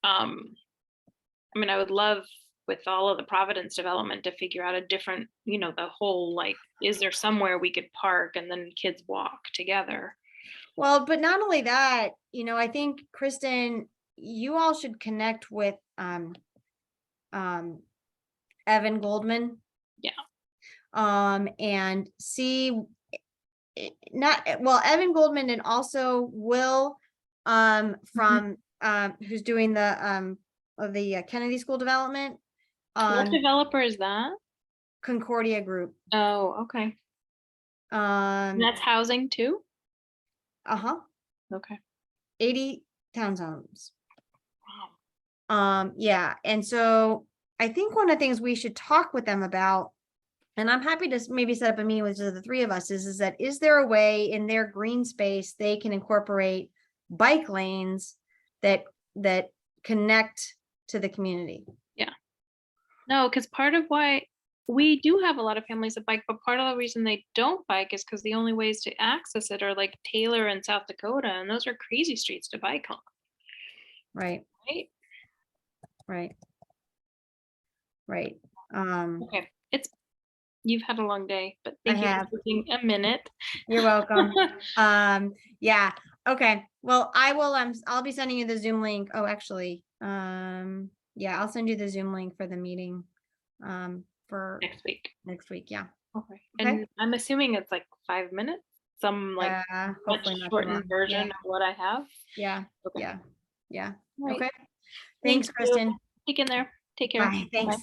I mean, I would love with all of the Providence development to figure out a different, the whole, like, is there somewhere we could park and then kids walk together? Well, but not only that, I think, Kristen, you all should connect with Evan Goldman. Yeah. And see Evan Goldman and also Will from who's doing the Kennedy School development. What developer is that? Concordia Group. Oh, okay. And that's housing too? Okay. 80 townhomes. Wow. Yeah. And so I think one of the things we should talk with them about, and I'm happy to maybe set up a meeting with the three of us, is that is there a way in their green space they can incorporate bike lanes that connect to the community? Yeah. No, because part of why we do have a lot of families that bike, but part of the reason they don't bike is because the only ways to access it are like Taylor and South Dakota, and those are crazy streets to bike on. Right. Okay. You've had a long day, but thank you have. for taking a minute. You're welcome. Yeah. Okay. Well, I'll be sending you the Zoom link. Oh, actually, yeah, I'll send you the Zoom link for the meeting for Next week. Yeah. Okay. Okay. And I'm assuming it's like 5 minutes, some like much hopefully not too shortened long. version of what I have. Yeah. Okay. Yeah. Right. Okay. Thanks, Thank you. Kristen. Take in there. Take care. Bye. Thanks.